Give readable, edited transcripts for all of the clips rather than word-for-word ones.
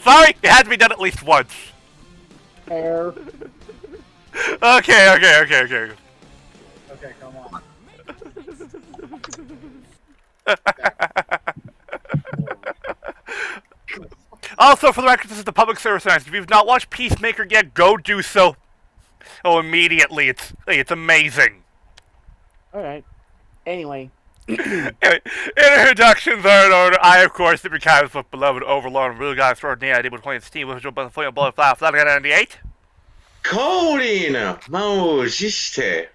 Sorry, it had to be done at least once. Fair. Okay. Okay, come on. Also, for the record, this is the public service announcement. If you've not watched Peacemaker yet, go do so. Oh, immediately. It's amazing. Alright. Anyway. Anyway, introductions are in order. I, of course, the Becom's beloved Overlord and real guy extraordinary. I did with 20 Steam, with your button, flame, blood, fly, flat, 98. 降臨満を持して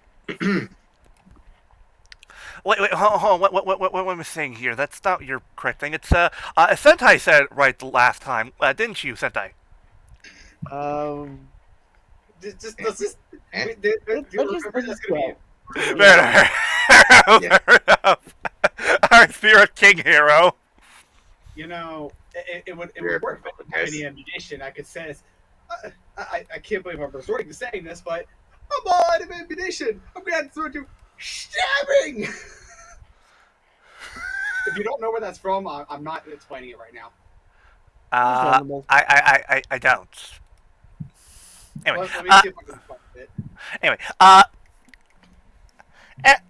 Wait, hold on. What am I saying here? That's not your correct thing. It's, Sentai said it right the last time, didn't you, Sentai? Let's just. Remember this gonna be. Fair enough. Our Spirit King Hiiro. You know, it would work with any ammunition. I could say this. I can't believe I'm resorting to saying this, but I'm all out of ammunition. I'm gonna have to resort to stabbing. If you don't know where that's from, I'm not explaining it right now. I don't. Anyway, Let me see if I can find it. Anyway,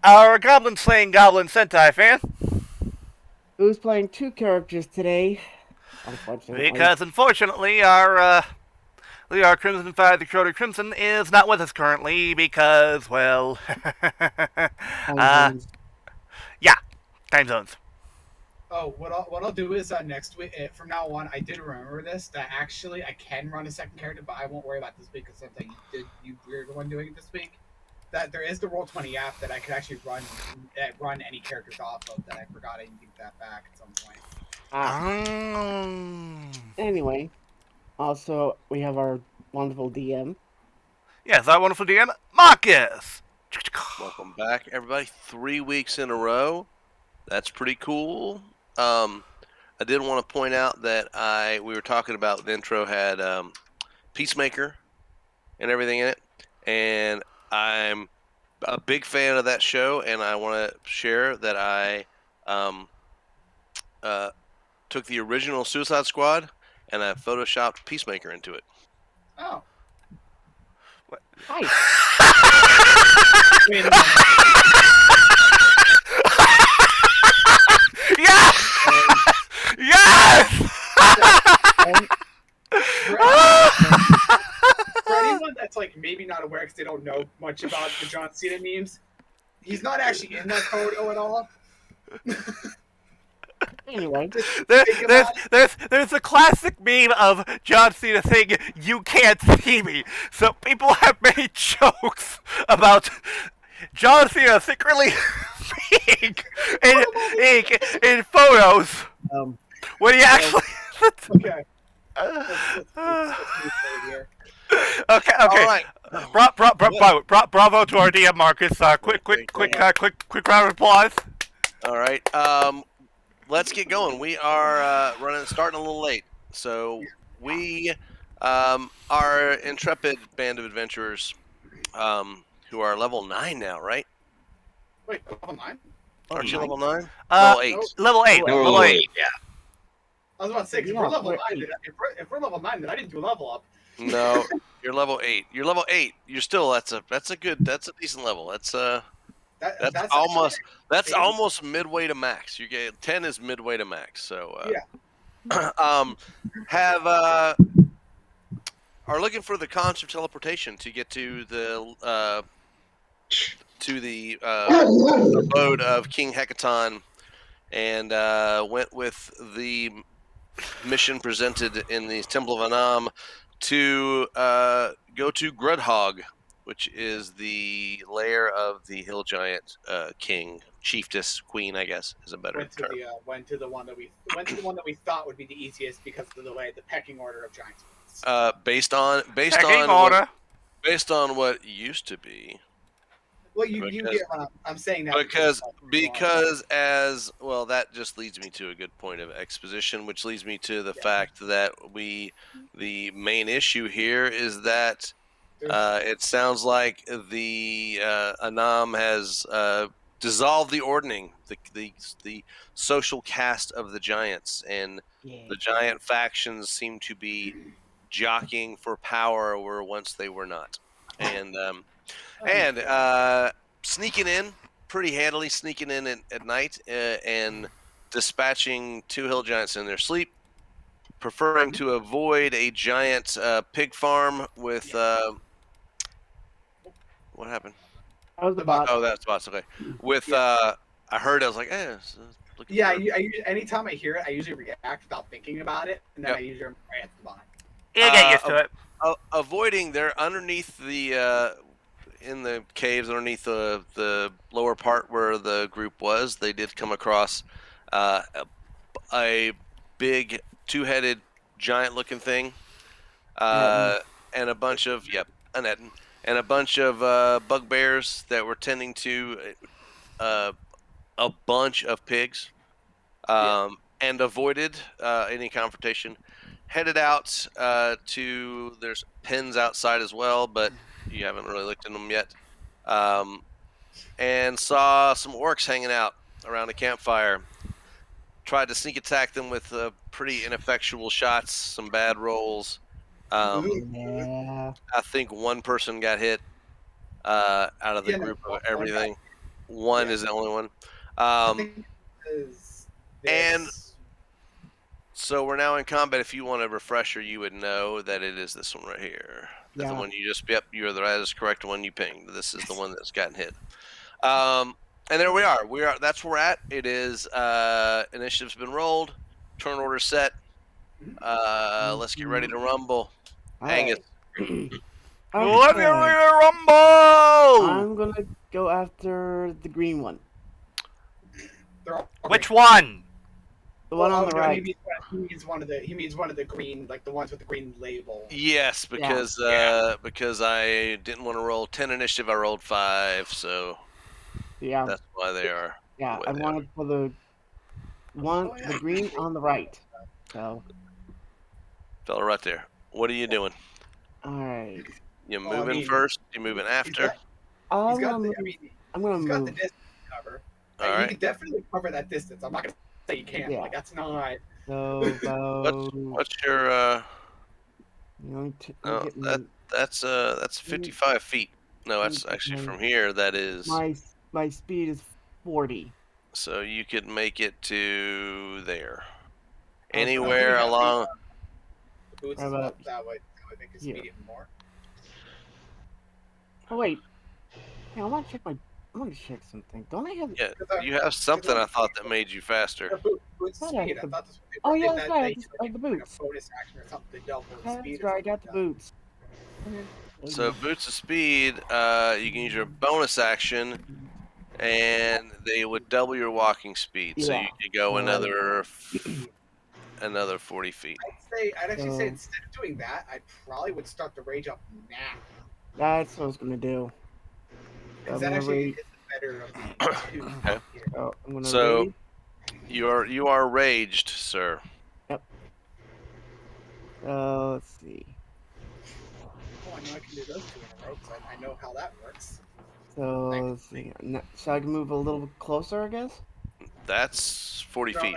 our Goblin Slaying Goblin Sentaifan. Who's playing 2 characters today? Unfortunately. Because unfortunately, our Crimson Fire, the Crota Crimson, is not with us currently because, well, yeah, time zones. Oh, what I'll do is next week, from now on, I did remember this, that actually I can run a second character, but I won't worry about this week because something you were the one doing it this week. That there is the Roll20 app that I could actually run any characters off of that I forgot. I can get that back at some point. Anyway, also, we have our wonderful DM. Yes, our wonderful DM, Markus. Welcome back, everybody. 3 weeks in a row. That's pretty cool. I did want to point out that we were talking about the intro had Peacemaker and everything in it, and I'm a big fan of that show, and I want to share that I took the original Suicide Squad and I photoshopped Peacemaker into it. Oh. What? Hi. Wait a minute. Yes! For anyone that's like maybe not aware because they don't know much about the John Cena memes, he's not actually in that photo at all. Anyway, there's a classic meme of John Cena saying, "You can't see me." So people have made jokes about John Cena secretly being in photos when he actually. Okay. Okay. All right. Bravo to our DM Markus. Quick round of applause. All right. Let's get going. We are starting a little late, so we are intrepid band of adventurers who are level 9 now, right? Wait, level 9? Aren't you level 9? Level 8. Level 8. No, Level 8. yeah. I was about to say, because Yeah, we're level we're 9, if we're level 9, then I didn't do a level up. No, you're level 8. You're level 8. You're still that's a decent level. That's almost midway to max. You get 10 is midway to max. So are looking for the conch of teleportation to get to the abode of King Hecaton, and went with the mission presented in the Temple of Anam to go to Grudhog, which is the lair of the hill giant king, chiefess, queen, I guess is a better term. Went to the one that we thought would be the easiest because of the way the pecking order of giants. Based on what used to be. Well, you get I'm saying that because as well, that just leads me to a good point of exposition, which leads me to the fact that the main issue here is that it sounds like the Anam has dissolve the ordning, the social caste of the giants, and Yeah. the giant factions seem to be jockeying for power where once they were not, and sneaking in pretty handily, sneaking in at night and dispatching 2 hill giants in their sleep, preferring to avoid a giant pig farm with what happened? That was the The bot. bot. Oh, that's spots. Okay. With Yeah. I heard. I was like, looking Yeah, for. anytime I hear it, I usually react without thinking about it, and then Yep. I usually right at the bot. You get used to it. Avoiding. They're underneath the in the caves underneath the lower part where the group was. They did come across uh, a big 2-headed giant-looking thing, and a bunch of an Etten, and a bunch of bugbears that were tending to a bunch of pigs, and avoided any confrontation. Headed out to there's pens outside as well, but you haven't really looked in them yet. And saw some orcs hanging out around a campfire. Tried to sneak attack them with pretty ineffectual shots, some bad rolls. Yeah. I think one person got hit out of the Yeah, no, group of one guy. everything. One Yeah. is the only one. I think is And this. so we're now in combat. If you want a refresher, you would know that it is this one right here. That's the Yeah. one you just, you're that is correct one you pinged. This is the one that's gotten hit. And there we are. That's where we're at. It is initiative's been rolled, turn order set. Let's get ready to rumble. All Angus. right. Let me Okay. rumble! I'm gonna go after the green one. They're all Which one? The one on the no, right. He means one of the. He means one of the green, like the ones with the green label. Yes, because because I didn't want to roll 10 initiative, I rolled 5, so Yeah. that's why they are. Yeah. the way I they are. wanted for the one, Oh, yeah. the green on the right. So. Fella right there. What are you doing? All right. You Well, I moving mean, first? You moving after? He's I'm got gonna the. move. I mean, I'm gonna he's got the move. distance cover. All He right. can definitely cover that distance. I'm not gonna say he can't. Yeah. Like that's not. So about. What's your You no, get me. that's 55 feet. No, that's actually from here. That is My speed is 40. so you could make it to there. Okay. Anywhere Yeah, along. Boots How is about what that would make his here? speed even more. Oh wait. Yeah, I want to check my. I want to check something. Don't I have? Yeah, you have something I thought that made you faster. Boots Thought speed. I I thought this was Oh yeah, that's that right. they I have the like boots. a bonus action or something to double his speed. That's Or right. I something got the like boots. So boots of speed, you can use your bonus action, and they would double your walking speed. So you Yeah. could go Alright. another 40 feet. I'd actually say So- instead of doing that, I probably would start the rage up now. That's what I was gonna do. Because I'm that gonna actually rage. is the better of the two. Okay. Here. Oh, I'm gonna So rage. you are raged, sir. Let's see. Oh, I know I can do those two in a row because I know how that works. So let's see. So I can move a little bit closer, I guess. That's 40 No, feet.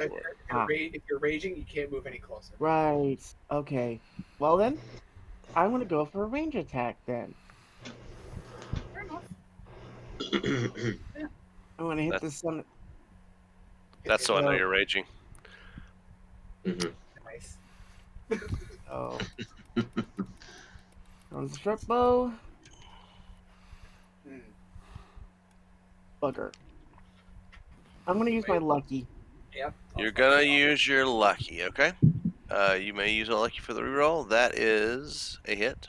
if you're raging, you can't move any closer. Right. Okay. Well then, I'm gonna go for a range attack then. Fair enough. I'm gonna hit the sun. That's so I know So- you're raging. Nice. Oh. On the short bow. Hmm. Bugger. I'm gonna use my lucky. Yep. You're gonna use your lucky, okay? You may use a lucky for the reroll. That is a hit.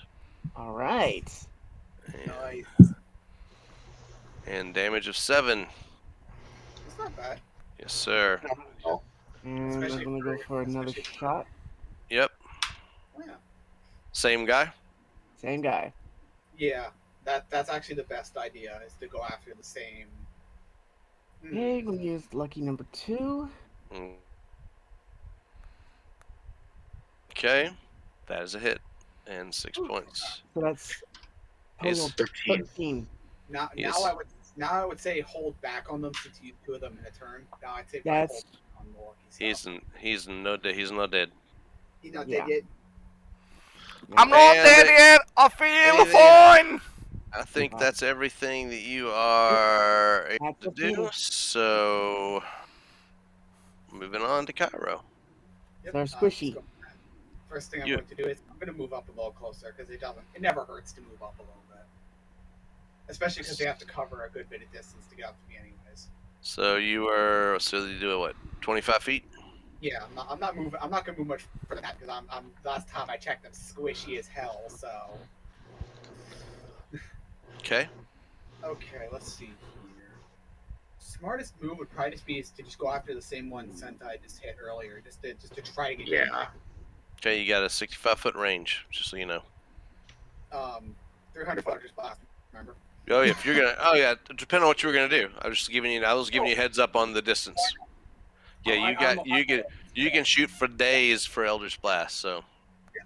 All right. Nice. And damage of 7. It's not bad. Yes, sir. And Especially I'm gonna go for another especially for- shot. Yep. Oh, yeah. Same guy. Same guy. Yeah. That's actually the best idea is to go after the same. Hmm. Okay, I'm gonna use lucky number 2. Okay. That is a hit. And 6 points. So that's Is total 13. Now Yes. I would Now I would say hold back on them since you used 2 of them in a turn. Now I'd say probably hold That's back on the lucky stuff. He's not dead. He's not yeah. dead yet. I'm not And dead yet. I feel anything- fine. I think Wow. that's everything that you are able That's to a do. finish. So moving on to Cairo. Yep. They're squishy. First thing I'm You- going to do is I'm going to move up a little closer because it never hurts to move up a little bit, especially because they have to cover a good bit of distance to get up to me anyways. So you do it what? 25 feet? Yeah, I'm not moving. I'm not going to move much further than that because I'm last time I checked, I'm squishy as hell. So Okay. okay, let's see here. Smartest move would probably just be to just go after the same one Sentai just hit earlier, just to try to get Yeah. him back. Okay, you got a 65-foot range, just so you know. 300 Flutter's blast. Remember? Oh yeah, if you're gonna, oh yeah, depending on what you were gonna do. I was giving you a heads up on the distance. Yeah, you can shoot for days for Eldritch Blast. So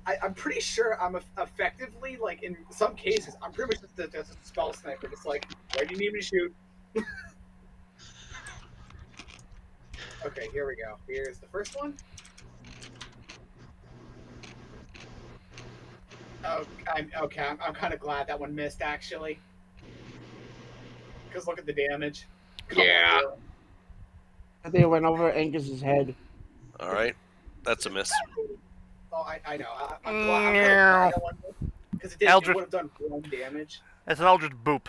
I'm pretty sure I'm effectively like in some cases I'm pretty much just a spell sniper, just like where do you need me to shoot? Okay, here we go. Here's the first one. Oh, I'm kind of glad that one missed actually, because look at the damage. Come Yeah. on, Hiiro. They went over Angus's head. all right, that's a miss. Oh, I know. I'm kind of glad that one missed because it would have done 1 damage. It's an Eldritch boop.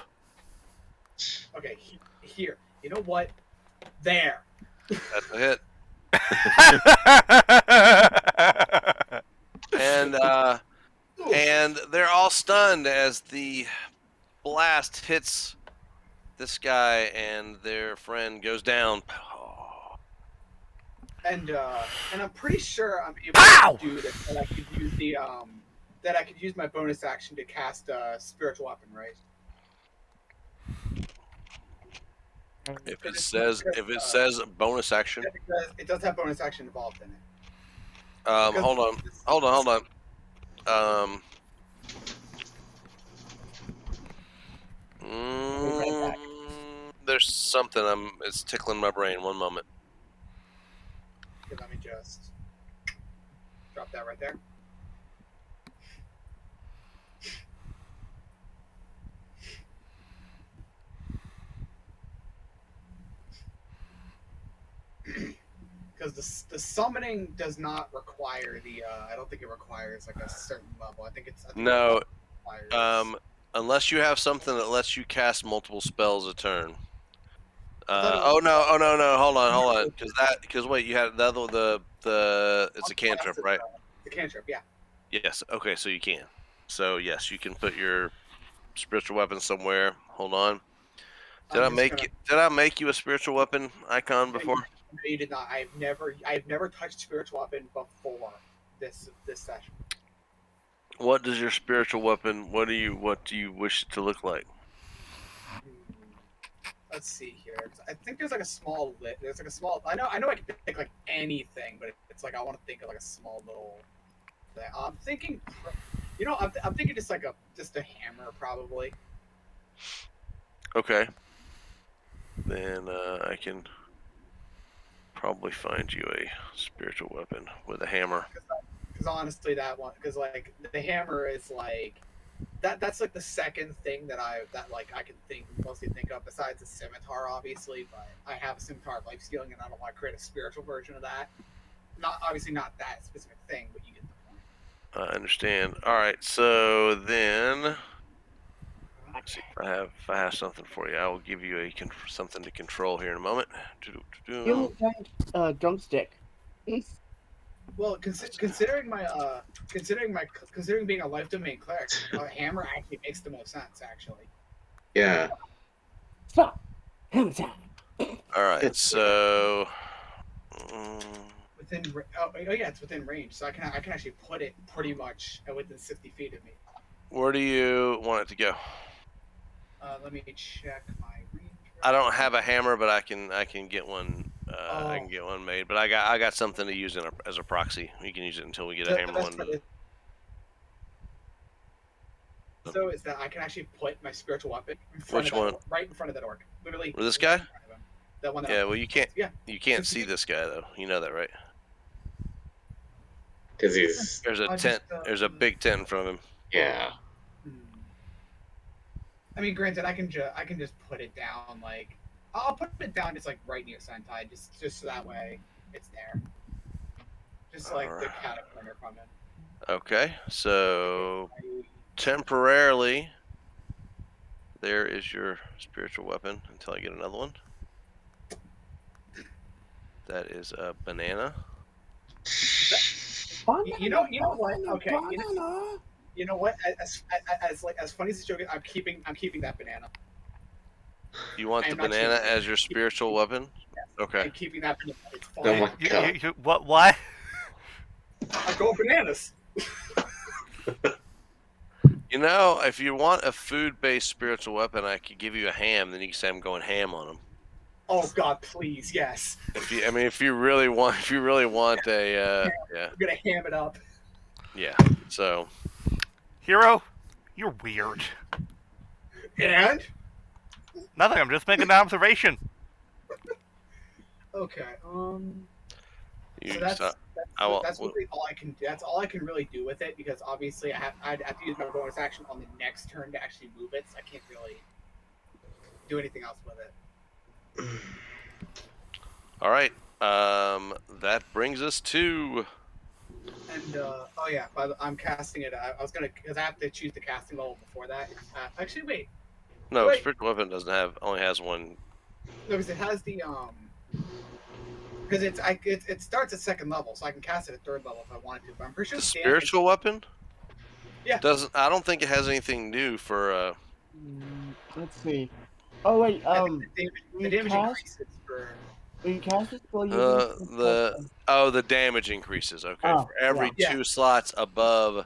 Okay, here. You know what? There. That's a hit. And they're all stunned as the blast hits this guy, and their friend goes down. And I'm pretty sure I'm able Pow! to do this. That I could use that I could use my bonus action to cast a spiritual weapon, right? If it says bonus action, It does have bonus action involved in it. hold on. Right back. There's something it's tickling my brain. One moment. Okay, let me just drop that right there. Because the summoning does not require the. I don't think it requires like a certain level. I think No, it requires, unless you have something that lets you cast multiple spells a turn. thought it No, hold on, because wait, you had the other it's a cantrip, right? the cantrip, yeah. Yes. Okay, so you can. So yes, you can put your spiritual weapon somewhere. Hold on. Did I make you a spiritual weapon icon before? No, you did not. I've never touched spiritual weapon before this session. What does your spiritual weapon? What do you wish it to look like? Let's see here. I think there's like a small lit. There's like a small. I know I can pick like anything, but it's like I want to think of like a small little thing. I'm thinking, I'm thinking just a hammer probably. Okay. Then I can probably find you a spiritual weapon with a hammer. Because honestly, because like the hammer is like that's like the second thing that I can mostly think of besides the scimitar, obviously. But I have a scimitar of life stealing, and I don't want to create a spiritual version of that. Not that specific thing, but you get the point. I understand. All right, so then let's see if I have something for you. I will give you something to control here in a moment. You drumstick. Well, considering being a life domain cleric, a hammer actually makes the most sense. Actually. Yeah. Stop. Hammer time. All right, so It's within range, so I can actually put it pretty much within 60 feet of me. where do you want it to go? Let me check my range. I don't have a hammer, but I can get one. I can get one made, but I got something to use as a proxy. You can use it until we get a hammer one. So is that I can actually put my spiritual weapon in front Which of that one? orc, right in front of that orc, literally. This right guy? in front of him. That one. That Yeah. I'm Well, you pointing can't. towards. Yeah. You can't So see this guy though. You know that, right? Because he's There's a I'll tent. just, There's a big tent in front of him. yeah. hmm. I mean, granted, I can just put it down like I'll put it down just like right near Sentai, just so that way it's there, just like the cat corner from it. Okay. So temporarily, there is your spiritual weapon until I get another one. That is a banana. You know what? Okay, you know what? As funny as this joke is, I'm keeping that banana. You want I the am not banana changing it. as your spiritual weapon? Okay. I'm keeping that banana. It's Oh fine. my god. What? I'm going bananas. You know, if you want a food-based spiritual weapon, I could give you a ham. Then you can say I'm going ham on them. Oh God, please, yes. If you really want a, yeah, I'm gonna ham it up. yeah. So Hiiro, you're weird. And Nothing. I'm just making an observation. okay, you, so that's so, I will. that's really all I can. That's all I can really do with it because obviously I'd have to use my bonus action on the next turn to actually move it. So I can't really do anything else with it. All right. That brings us to. And oh yeah, I'm casting it. I was gonna because I have to choose the casting level before that. Actually, wait, No, Wait. spiritual weapon only has one. no, because it has the because it starts at second level, so I can cast it at third level if I wanted to. But I'm pretty sure The it's spiritual weapon. Yeah. Doesn't. I don't think it has anything new for. Let's see. Oh wait, I think the damage cast, increases for. when you cast it still using The damage increases. Okay, Oh, for every yeah. 2 slots above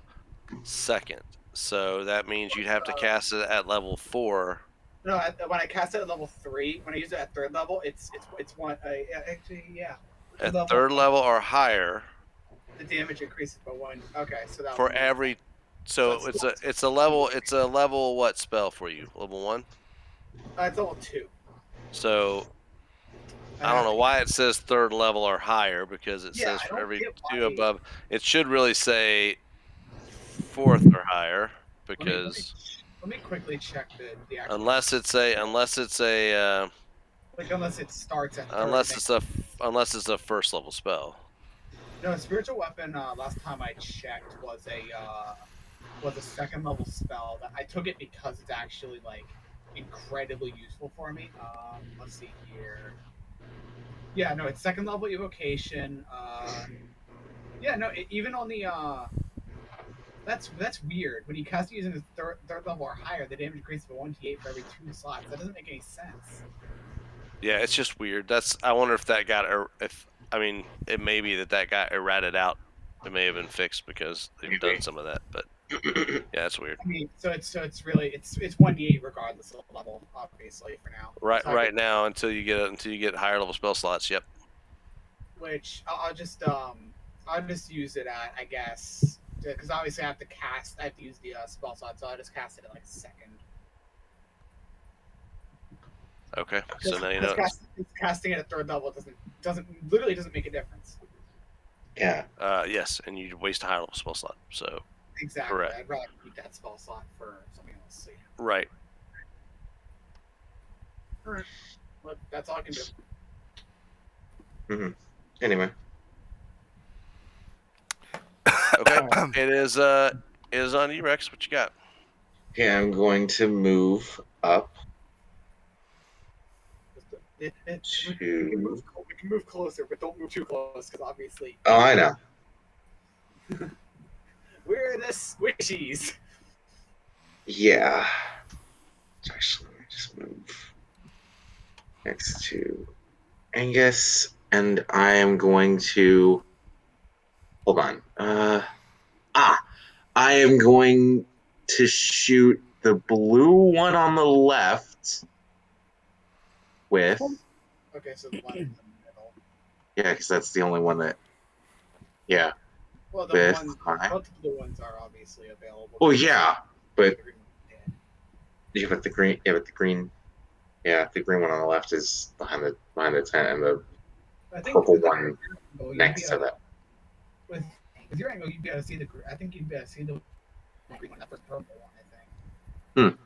second. So that means you'd have to cast it at level 4. No, when I cast it at level 3, when I use it at third level, it's one. Actually, yeah. At third level or higher. The damage increases by 1. Okay, so that For every. So it's a level what spell for you? Level 1. it's level 2. So I don't know why it says third level or higher because it says for every 2 above. It should really say 4th or higher because Let me quickly check the actual. unless it's a like unless it starts at third. unless it's a first level spell. No, spiritual weapon. Last time I checked was a second level spell. That I took it because it's actually like incredibly useful for me. Let's see here. Yeah, no, it's second level evocation. Yeah, no, even on the that's weird. When you cast it using the third level or higher, the damage increases by 1d8 for every 2 slots. That doesn't make any sense. Yeah, it's just weird. I wonder if that got it may be that got errated out. It may have been fixed because they've done some of that, but yeah, it's weird. I mean, so it's really it's 1d8 regardless of level, obviously for now. Right now until you get higher level spell slots. Yep. Which I'll just use it at, I guess, because obviously I have to use the spell slot, so I'll just cast it at like second. Okay, so now you know. Casting it at third level literally doesn't make a difference. Yeah. Yes, and you waste a higher level spell slot. So Exactly. correct. I'd rather keep that spell slot for something else. See. Right. All right. Well, that's all I can do. Anyway. Okay. It is on you, Rex. What you got? Okay, I'm going to move up We to. can move closer, but don't move too close, because obviously. Oh, I know. We're the squishies. Yeah. Actually, let me just move next to Angus, and I am going to. Hold on. I am going to shoot the blue one on the left with. Okay, so the one in the middle. Yeah, because that's the only one that. Yeah. Well, With both of the ones are obviously available. Oh yeah, but Yeah, but the green. Yeah, but the green. Yeah, the green one on the left is behind the tent, and the I purple think one you'd next be to able, that. with your angle, you'd be able to see the. I think you'd be able to see the green one, not the purple one. I think.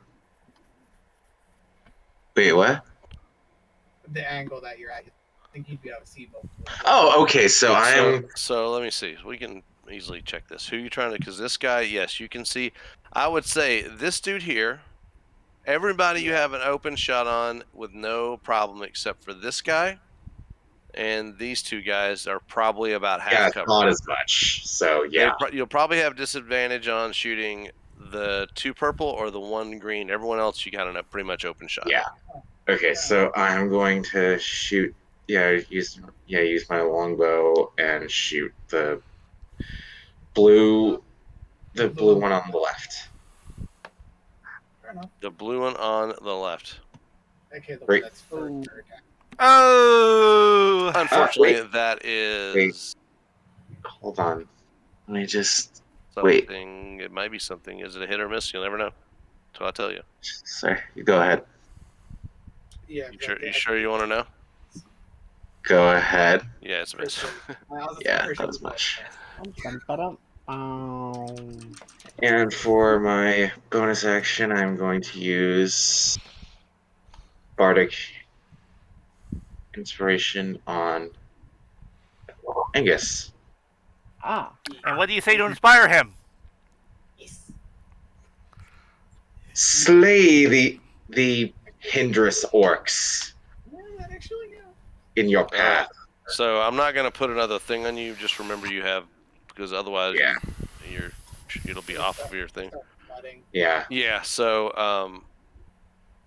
Wait, what? The angle that you're at, I think you'd be able to see both. Oh, okay. So I'm. So let me see. We can easily check this. Who you trying to? Because this guy, yes, you can see. I would say this dude here. Everybody you have an open shot on with no problem except for this guy, and these two guys are probably about half Yeah, covered. not as much. So yeah. You'll probably have disadvantage on shooting the 2 purple or the 1 green. Everyone else you got a pretty much open shot. Yeah. Okay, so I'm going to shoot. Use my longbow and shoot the blue one on the left. Fair enough. The blue one on the left. Okay, the Great. one that's for attack. Oh. Unfortunately, wait. that is Hold on. Let me just wait. something. It might be something. Is it a hit or miss? You'll never know. So I'll tell you. Sorry, you go ahead. Yeah. You sure you want to know? Go ahead. Yeah, it's a miss. Yeah, that was much. Um, And for my bonus action, I'm going to use Bardic Inspiration on Angus. And what do you say to inspire him? Slay the hindress orcs in your path. So I'm not gonna put another thing on you. Just remember you have, because otherwise it'll be off of your thing. Yeah. Yeah. So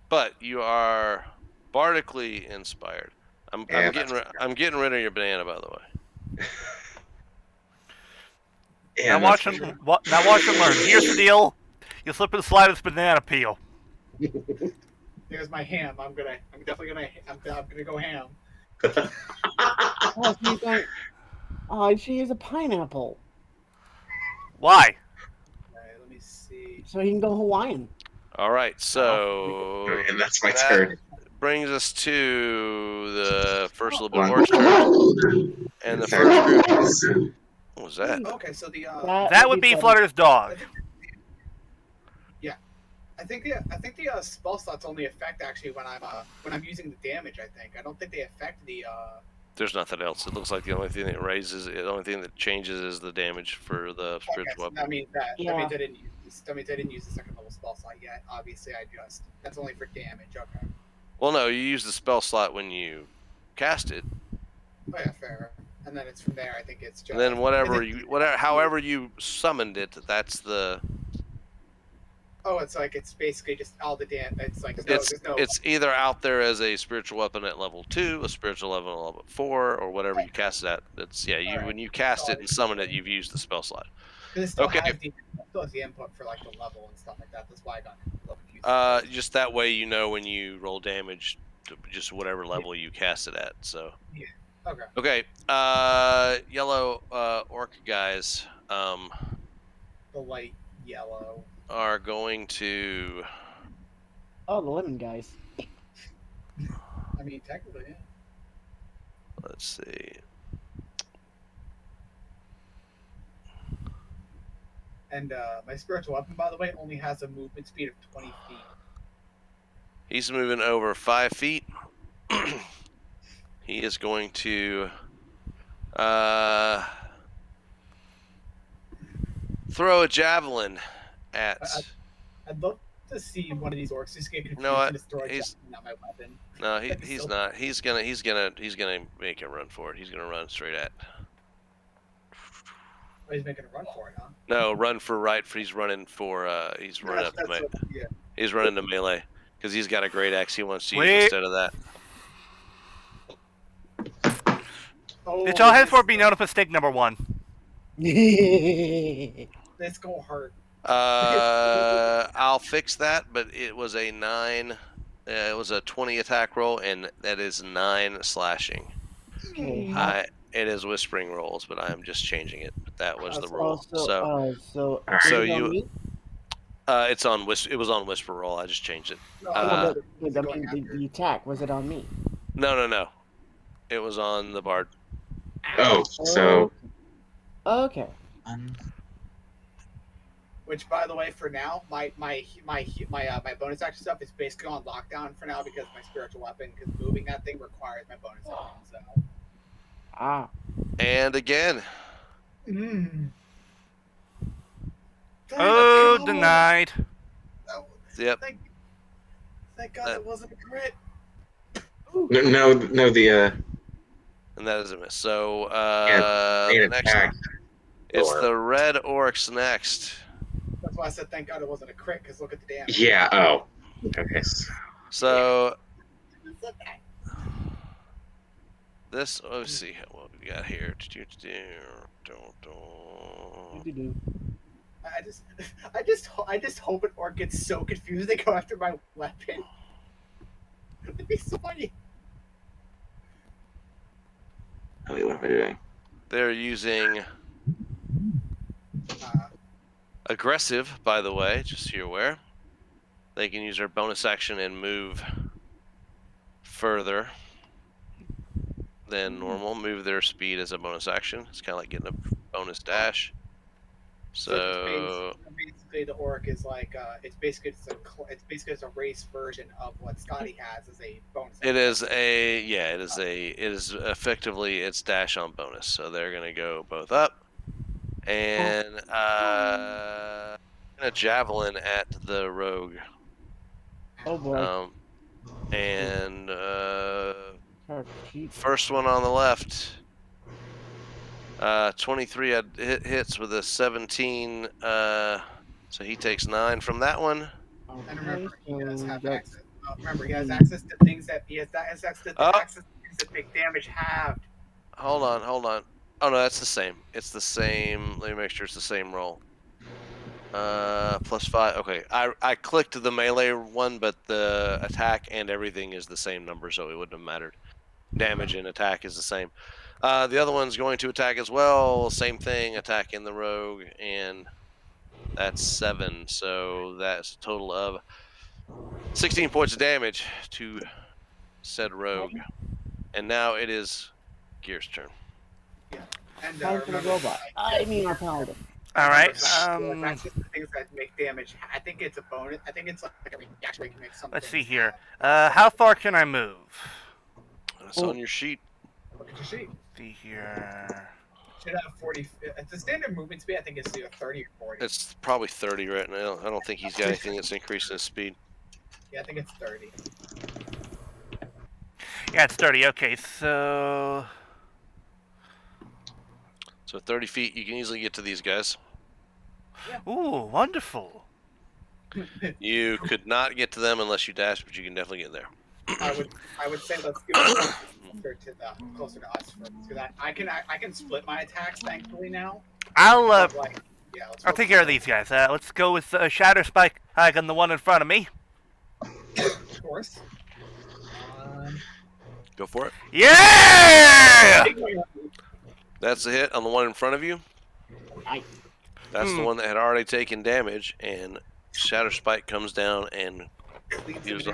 but you are bardically inspired. I'm getting rid of your banana, by the way. Now watch him learn. Here's the deal: you slip and slide this banana peel. Here's my ham. I'm definitely gonna go ham. so he's going. She is a pineapple, Why? Alright, let me see. so he can go Hawaiian. All right. So And that's my that turn. brings us to the first little bit of orcs turn. And the first group. What was that? Okay, so the That would be Flutter's dog. I think the spell slots only affect actually when I'm using the damage. I don't think they affect the. There's nothing else. It looks like the only thing that raises, the only thing that changes is the damage for the spiritual weapon. That means Yeah. I didn't use the second level spell slot yet. Obviously, that's only for damage. Okay. Well, no, you use the spell slot when you cast it. Oh yeah, fair. And then it's from there. I think it's just. And then however you summoned it, that's the. Oh, it's basically just all the damage. It's like It's either out there as a spiritual weapon at level 2, a spiritual weapon at level 4, or whatever you cast it at. It's when you cast it and summon it, you've used the spell slot. It still has the input for like the level and stuff like that. That's why I got a little confused. Just that way you know when you roll damage to just whatever level you cast it at. So. Yeah. Okay. Okay. Yellow orc guys. The light yellow. Are going to. Oh, the lemon guys. I mean, technically, yeah. Let's see. And my spiritual weapon, by the way, only has a movement speed of 20 feet. He's moving over 5 feet. He is going to throw a javelin at. I'd love to see one of these orcs just get confused what? and destroy not my weapon. No, he's not. He's gonna make a run for it. He's gonna run straight at. Oh, he's making a run for it, huh? No, run for right. He's running for. He's running up. He's running to melee because he's got a great axe. He wants to use instead of that. Oh, did y'all henceforth be known for mistake number 1? Let's go hard. I'll fix that, but it was a 9. It was a 20 attack roll, and that is 9 slashing. Okay. It is whispering rolls, but I am just changing it. That was the roll. So It's on It was on Whisper Roll. I just changed it. No, Well, is I it going mean, after? the attack was it on me? No. It was on the Bard. Oh, so Okay. Which, by the way, for now, my bonus action stuff is basically on lockdown for now because my spiritual weapon, because moving that thing requires my bonus action. So. Ah. And again. Oh, God. denied. Oh, Yep. Thank God that wasn't a crit. no, the And that is a miss. So main the next, attack. it's Or- the red orcs next. That's why I said thank God it wasn't a crit, because look at the damage. Yeah. Oh. Okay. So this. Let's see what we got here. I just hope an orc gets so confused they go after my weapon. It'd be so funny. Oh, wait, what am I doing? They're using aggressive, by the way, just so you're aware. They can use their bonus action and move further than normal. Move their speed as a bonus action. It's kind of like getting a bonus dash. So basically, the orc is like it's basically just a race version of what Scotty has as a bonus. it is effectively its dash on bonus. So they're gonna go both up and a javelin at the rogue. Oh boy. And Cheat. first one on the left. 23 hits with a 17. So he takes 9 from that one. And remember, Okay, he does so have that's access. Remember, he has access to things that access to things that make damage halved. Hold on. Oh no, that's the same. It's the same. Let me make sure it's the same roll. +5. Okay, I clicked the melee one, but the attack and everything is the same number, so it wouldn't have mattered. Damage and attack is the same. The other one's going to attack as well. Same thing, attack in the rogue, and that's 7. So that's a total of 16 points of damage to said rogue. And now it is Gear's turn. Yeah. And time for the remember, robot. I mean our paladin. All right. access to things that make damage. I think it's a bonus. I think it's like a reaction rate can make something. Let's see here. How far can I move? It's on your sheet. Look at your sheet. See here. Should have 40. The standard movement speed, I think, is either 30 or 40. It's probably 30 right now. I don't think he's got anything that's increasing his speed. Yeah, I think it's 30. Yeah, it's 30. Okay, so 30 feet, you can easily get to these guys. ooh, wonderful. You could not get to them unless you dash, but you can definitely get there. I would say let's do it closer to us for that. I can split my attacks thankfully now. I'll Let's take care of these guys. Let's go with Shatter Spike on the one in front of me. Of course. Go for it. Yeah! That's a hit on the one in front of you. Nice. That's the one that had already taken damage, and Shatter Spike comes down and cleaves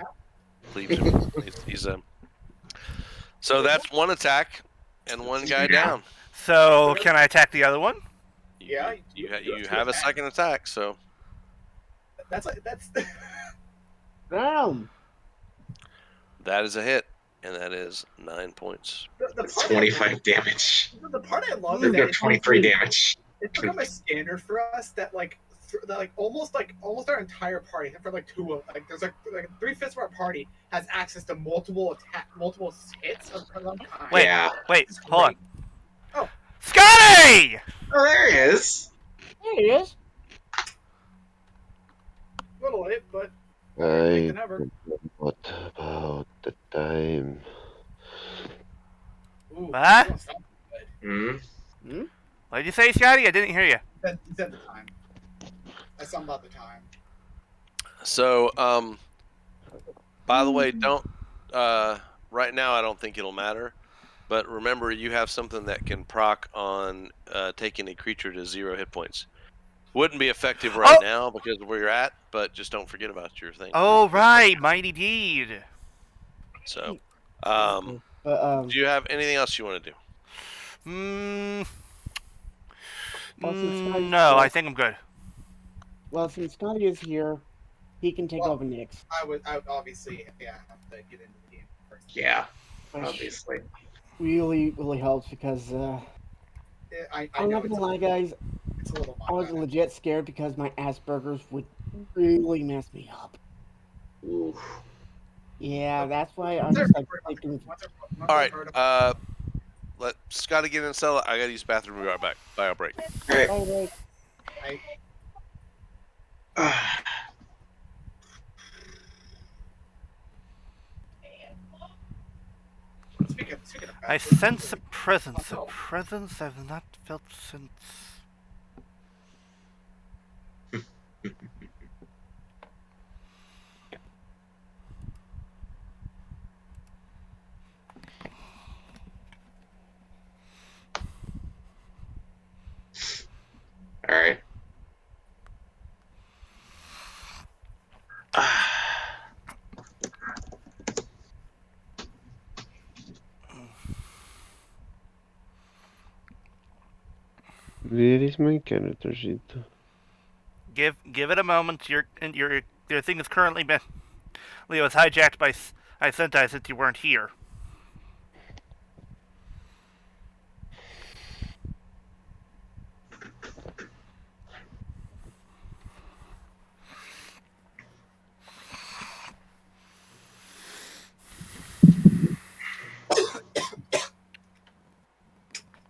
him. So that's one attack and one guy down. So can I attack the other one? Yeah. You have a second attack, so that's Down. that is a hit, and that is 9 points. That's 25 damage. The part I love is that 23 damage. it's become a standard for us that almost our entire party, for like two of there's like 3/5 of our party has access to multiple hits of some kind. Wait, hold on. Oh. Scotty! Oh, there he is. There he is. A little late, but What about the time? ooh, What? that sounds good. What did you say, Scotty? I didn't hear you. He said the time. That's something about the time. So, by the way, don't right now. I don't think it'll matter, but remember, you have something that can proc on taking a creature to 0 hit points. Wouldn't be effective right Oh! now because of where you're at, but just don't forget about your thing. Oh, right. Mighty deed. So, But do you have anything else you want to do? Well, since Scotty's No, I here- think I'm good. well, since Scotty is here, he can take Well, over next. I would obviously have to get into the game first. Yeah, Which obviously. really helps because I I'm know not gonna lie, guys. it's a little I was legit scared because my Asperger's would really mess me up. Ooh. Yeah, that's why I'm just like thinking. All right. Let Scotty get in and settle. I gotta use the bathroom. We'll be right back. Bio break. All right. Oh, wait. Speaking of I bathroom, sense a presence. A Oh. presence I've not felt since. All right. Where is my character sheet? Give it a moment. Your thing is currently been. Leo was hijacked by Sentai since you weren't here.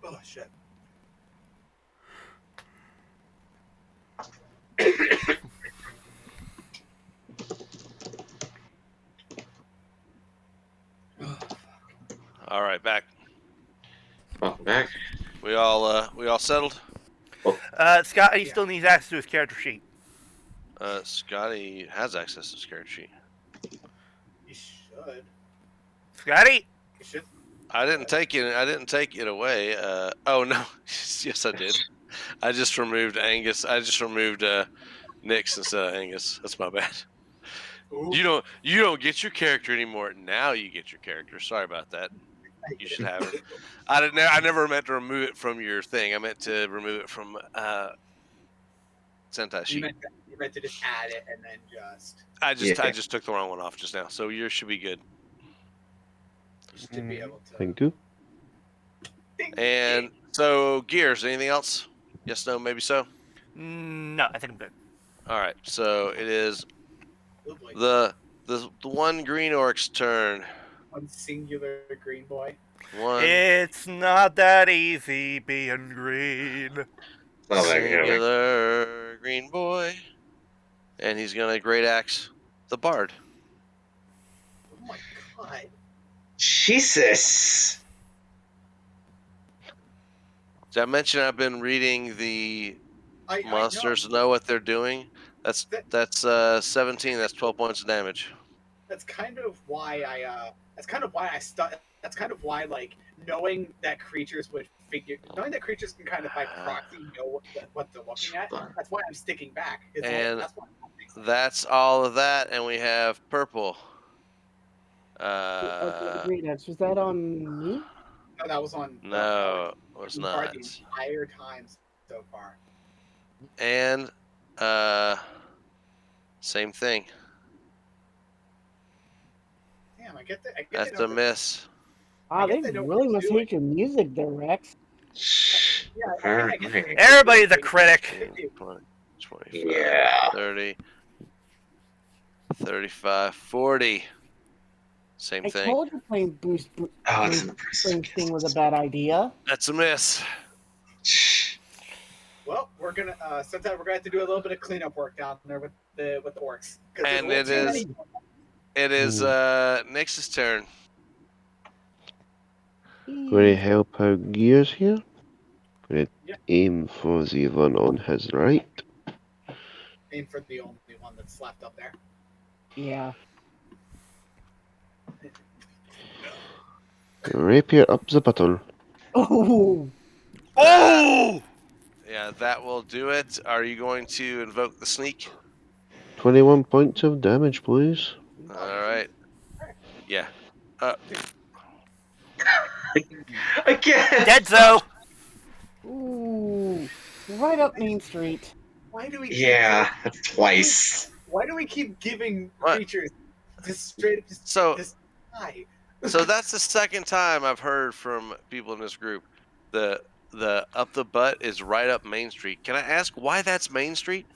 Oh shit. All right, back. Welcome back. We all settled. Scotty Yeah. still needs access to his character sheet. Scotty has access to his character sheet. You should. Scotty. You should. I didn't take it. I didn't take it away. Oh no. Yes, I did. I just removed Angus. I just removed Nix instead of Angus. That's my bad. Ooh. You don't get your character anymore. Now you get your character. Sorry about that. You should have it. I never meant to remove it from your thing. I meant to remove it from Sentai You sheet. meant to just add it and then just. I Yeah. just took the wrong one off just now. So yours should be good. You should be able to. Thank you. Ding, And ding. so gears. Anything else? Yes, no, maybe so. No, I think I'm good. All right. So it is Oh boy. the one green orc's turn. One singular green boy. One It's not that easy being green. Well, there you go. singular green boy, and he's gonna great axe the bard. Oh my god. Jesus. Did I mention I've been reading the I monsters know. know what they're doing? That's 17. That's 12 points of damage. That's kind of why I. That's kind of why I stuck. That's kind of why, like, knowing that creatures would figure, knowing that creatures can kind of by proxy know what they're looking at. That's why I'm sticking back. And that's why I'm sticking back. That's all of that, and we have purple. Okay, great. Was that on me? No, that was on. No, it was Bard not. the entire time so far. And same thing. Damn, I get that. That's a miss. Ah, guess they they know really what must they're hate your music there, Rex. Yeah, I Apparently. get Everybody's a critic. 15, 20, 25, Yeah. 30, 35, 40. Same I thing. told you playing Boost Oh, it's Boost impressive. Springsteen was a bad idea. That's a miss. Well, we're gonna sometime we're gonna have to do a little bit of cleanup work down there with the orcs. 'Cause there's And a it little too is many. it is Nix's turn. Will I help out Gears here? Will I Yeah. aim for the one on his right? Aim for the only one that's left up there. Yeah. Rapier up the button. Oh, Oh! Yeah, that will do it. Are you going to invoke the sneak? 21 points of damage, please. All right. Yeah. Again. Dead Zo. Ooh, right up Main Street. Why do we keep Yeah, that's twice. Why do we keep giving What? creatures just straight up So- this high? So that's the second time I've heard from people in this group. The up the butt is right up Main Street. Can I ask why that's Main Street?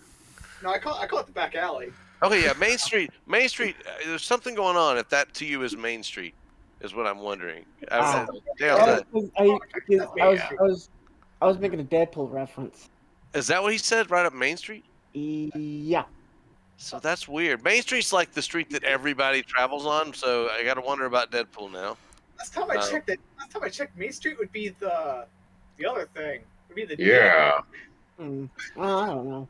No, I call it the back alley. Okay, yeah, Main Street. Main Street. There's something going on. If that to you is Main Street, is what I'm wondering. Ah. Dale, Well, 'cause That's I was making a Deadpool reference. is that what he said? Right up Main Street. Yeah. So that's weird. Main Street's like the street that everybody travels on. So I got to wonder about Deadpool now. Last time I checked, Main Street would be the other thing. Would be the Yeah. Well, I don't know.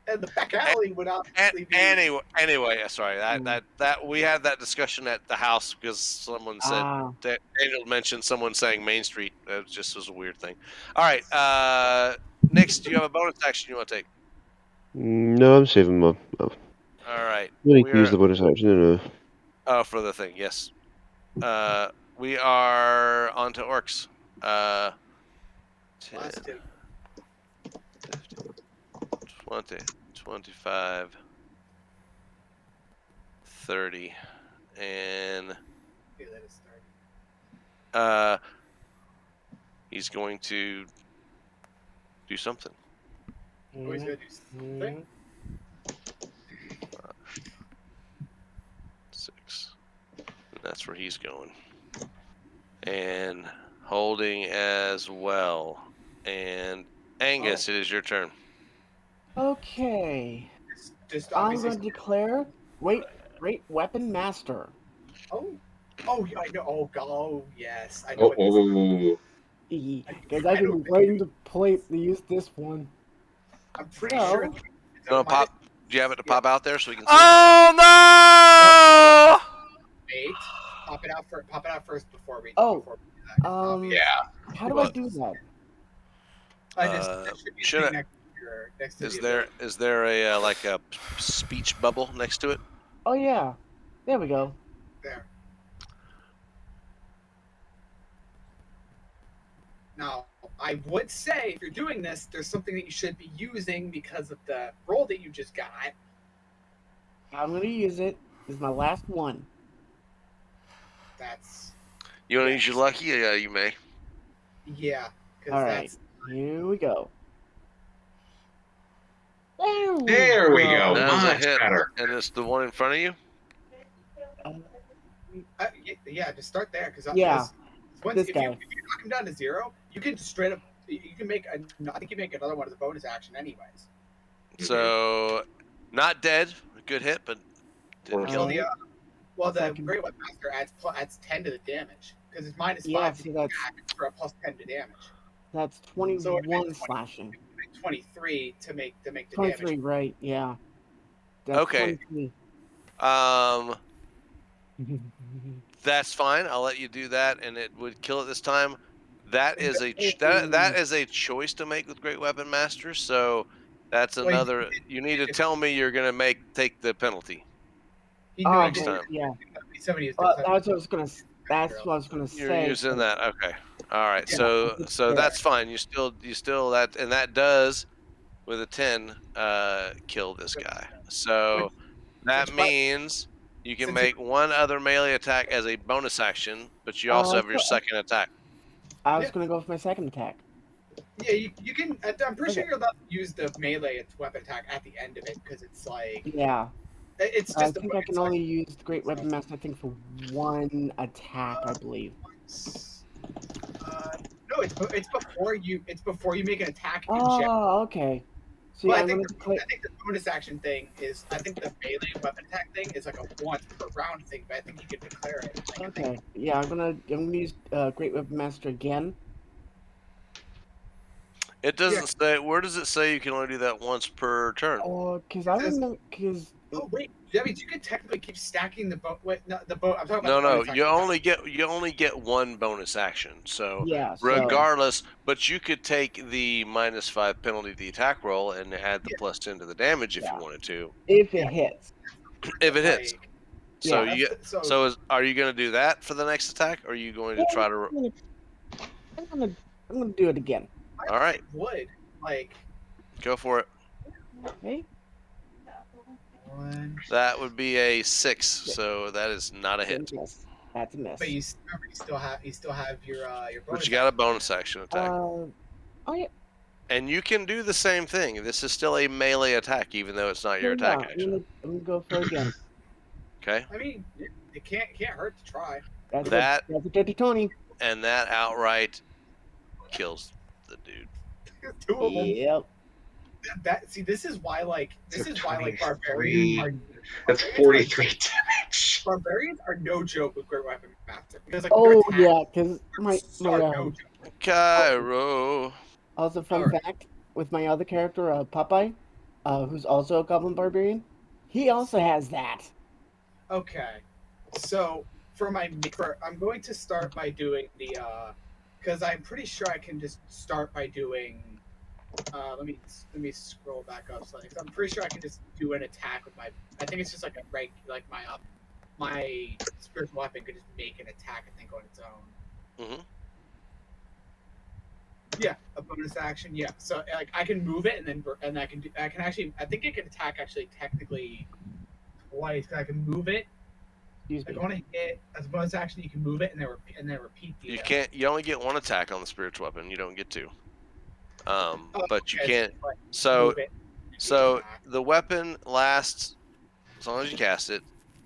and the back alley would obviously be. Anyway, sorry. That we had that discussion at the house because someone said that Daniel mentioned someone saying Main Street. That just was a weird thing. All right. Nix, do you have a bonus action you want to take? No, I'm saving my. Oh, All right. I need to use the bonus action, no. Oh, for the thing, yes. We are on to orcs. 10, Last two. 15, 20, 25, 30, and Okay, let us start. he's going to do something. Always gotta do something. 6. And that's where he's going. And holding as well. And Angus, it is your turn. Okay. Just I'm obviously. going to declare Great Weapon Master. Oh, yeah, I know. Oh, God. Oh, yes. I know. Oh, oh. Because I've been waiting to use this one. I'm pretty No. sure. Do you have it to pop out there so we can see? Oh no! Wait. Pop it out first before we. Oh, Before we do that. Yeah. How do I do that? There should be a should thing I- next to Is the there a like a speech bubble next to it? Oh yeah, there we go. there. Now, I would say if you're doing this, there's something that you should be using because of the roll that you just got. I'm gonna use it. This is my last one. That's You want to use your lucky? Yeah, you may. yeah. All right, here we go. There we go. That was a Much hit. better. And it's the one in front of you? Yeah, just start there because Yeah, once this if guy. you knock him down to 0, you can just straight up. You can make I think you make another one as a bonus action, anyways. So, not dead. Good hit, but didn't Well, kill. Well, the Second. Great Weapon Master adds 10 to the damage because it's minus Yeah, 5 so to that's attack for a plus 10 to damage. 21 So it makes 20. slashing. 23 to make the 23, damage. right? Yeah. That's Okay. 23. That's fine. I'll let you do that, and it would kill it this time. That is that is a choice to make with Great Weapon Master. So that's Well, another. You need to tell me you're gonna take the penalty. He Oh, next time. yeah. Somebody is Well, that's what I was gonna. That's what I was gonna You're say. using that. Okay. All right. Yeah. So that's fine. You still that, and that does with a 10 kill this guy. So that which- means you can Since make one other melee attack as a bonus action, but you also have your second attack. I was Yeah. gonna go for my second attack. Yeah, you can. I'm pretty sure Okay. you're allowed to use the melee weapon attack at the end of it because it's like Yeah. it's I just. think I can only use the Great Weapon Master, I think, for one attack, I believe. No, it's before you. It's before you make an attack. In general. Oh, okay. So Well, yeah, I I'm gonna think declare. I think the bonus action thing is. I think the melee weapon attack thing is like a once per round thing, but I think you can declare it. Like, I think- Okay. Yeah, I'm gonna use Great Weapon Master again. It doesn't say. Where does it say you can only do that once per turn? Oh, because I It says- remember. Because Oh wait, That means you could technically keep stacking the boat. Wait, no, the boat. I'm talking No, about the no, bonus action. you only get one bonus action. So Yeah. So regardless, but you could take the -5 penalty to the attack roll and add the Yeah. +10 to the damage if Yeah. you wanted to, if it Yeah. hits, if it hits. Like, So Yeah. you so are you going to do that for the next attack? Or are you going to try to? I'm gonna I'm gonna do it again. I All right, would like go for it. Okay. one, That would be a 6, so that is not a hit. Miss. That's a miss. but remember you still have your bonus. But you got a bonus action attack. Oh yeah. And you can do the same thing. This is still a melee attack, even though it's not your Yeah, attack action. I'm gonna go for it again. Okay? I mean, it can't hurt to try. That's That- that's a dirty 20. And that outright kills the dude. Two of them. Yep. See, this is why So barbarians 23. are That's 43 damage. barbarians are no joke with great weapon master because Oh yeah, because my are no my joke. Cairo. also fun Alright. fact with my other character Popeye, who's also a goblin barbarian, he also has that. Okay, so I'm going to start by doing the because I'm pretty sure I can just start by doing. Let me scroll back up slightly. I'm pretty sure I can just do an attack with my. I think it's just like a my spiritual weapon could just make an attack. I think on its own. Mhm. Yeah, a bonus action. Yeah, so like I can move it and I can actually. I think it can attack actually technically twice. I can move it. Excuse Like me. I want to hit as a bonus action. You can move it and then repeat the. You can't. You only get one attack on the spiritual weapon. You don't get two. But you okay, can't. like, So, move it, repeat so attack. the weapon lasts as long as you cast it.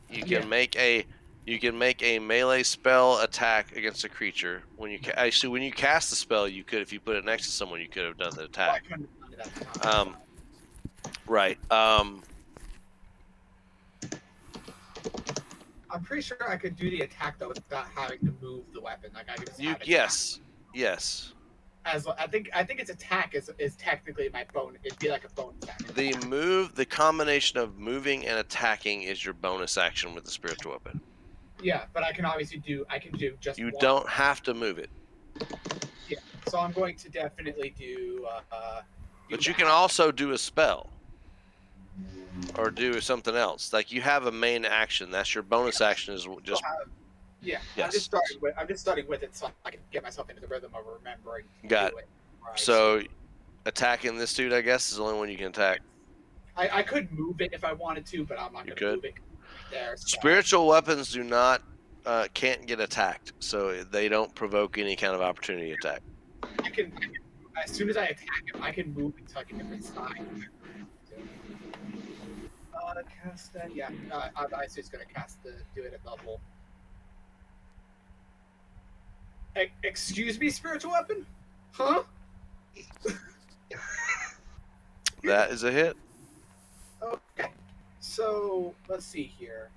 You can Yeah. make a melee spell attack against a creature. When you actually when you cast the spell, you could, if you put it next to someone, you could have done the Well, I attack. couldn't have done it that time. Right. I'm pretty sure I could do the attack though without having to move the weapon. Like I could just You have it yes. As I think its attack is technically my bonus. It'd be like a bonus action. The combination of moving and attacking is your bonus action with the spiritual weapon. Yeah, but I can obviously do. I can do just. You one. don't have to move it, So I'm going to definitely do. but you can also do a spell or do something else. Like you have a main action. That's your bonus action. Is just Yeah, Yes. I'm just starting with it so I can get myself into the rhythm of remembering. To Got do it. Right. so attacking this dude. I guess is the only one you can attack. I could move it if I wanted to, but I'm not You going to could. move it there. So Spiritual weapons do not can't get attacked, so they don't provoke any kind of opportunity attack. I can as soon as I attack him, I can move it to like a different side. Cast that. Yeah, I'm just going to do it at level. Excuse me, spiritual weapon? Huh? That is a hit. Okay. So let's see here,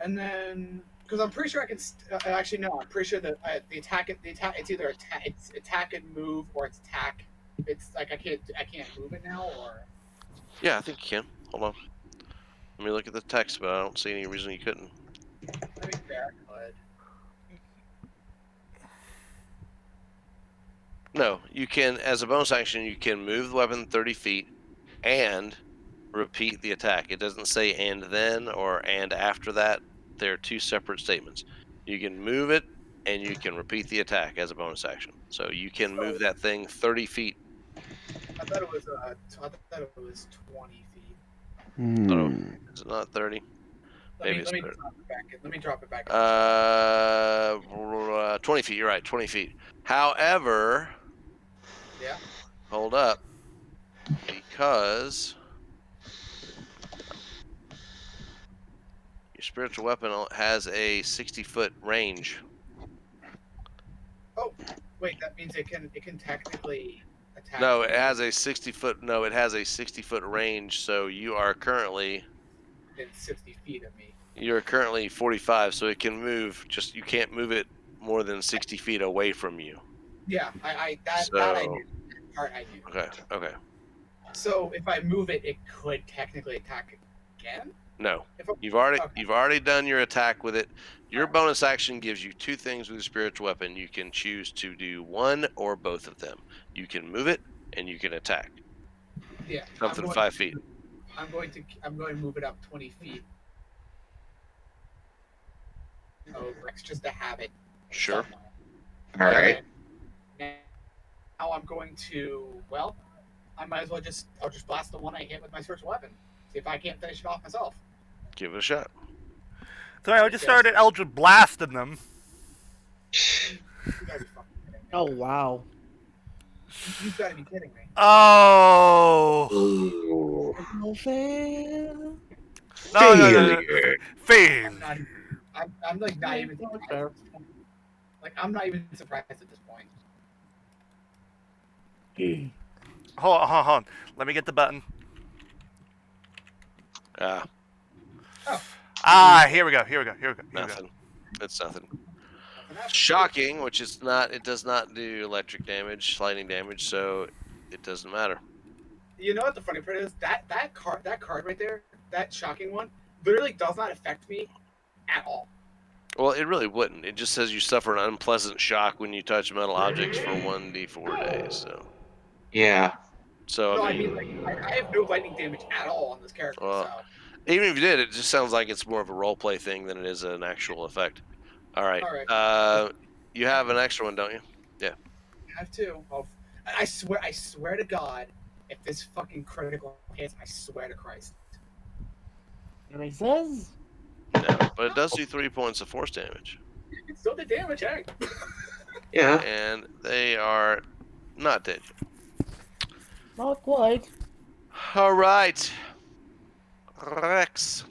and then because I'm pretty sure I can. Actually, no. I'm pretty sure that the attack. It's either it's attack and move, or it's attack. It's like I can't move it now, or. Yeah, I think you can. Hold on. Let me look at the text, but I don't see any reason you couldn't. Let me could. No, you can, as a bonus action, you can move the weapon 30 feet and repeat the attack. It doesn't say and then or and after that. They're two separate statements. You can move it and you can repeat the attack as a bonus action. So you can move that thing 30 feet. I thought it was 20 feet. Is it not 30? Maybe Let me it's drop it back. Let me drop it back. 20 feet. You're right, 20 feet. However, Yeah. hold up, because your spiritual weapon has a 60-foot range. Oh, wait. That means it can technically attack. No, it has a 60-foot. No, it has a 60-foot range. So you are currently. It's 60 feet of me. You're currently 45, so it can move. Just you can't move it more than 60 feet away from you. Yeah, that I knew. That part I knew. Okay. So if I move it, it could technically attack again. No, If I'm, you've okay. already done your attack with it. Your bonus action gives you 2 things with your spiritual weapon. You can choose to do one or both of them. You can move it and you can attack. Yeah, Something 5 feet. I'm going to move it up 20 feet. Over. It's just to have it Sure. somewhere. All right. And now I'm going to, well, I might as well I'll just blast the one I hit with my spiritual weapon. See if I can't finish it off myself. Give it a shot. So I just started Eldritch blasting them. You gotta be fucking kidding me. Oh wow. You've got to be kidding me. Oh. Ooh. No fair. No. Failure. Fail. I'm like not even No, surprised fair. at this point. Like I'm not even surprised at this point. Hold on. Let me get the button. Here we go. Nothing. It's nothing. Nothing happened. Shocking, which is not. It does not do electric damage, lightning damage, so it doesn't matter. You know what the funny part is? That card right there, that shocking one, literally does not affect me at all. Well, it really wouldn't. It just says you suffer an unpleasant shock when you touch metal objects for 1d4 days. Yeah. So No, I mean, I have no lightning damage at all on this character. Well, So even if you did, it just sounds like it's more of a role play thing than it is an actual effect. All right. all right, You have an extra one, don't you? I have two. I swear to God, if this fucking critical hits, I swear to Christ. And he says, No, but it does do 3 points of force damage, It still did damage, hey. Yeah. and they are not dead. not quite. All right, Rex.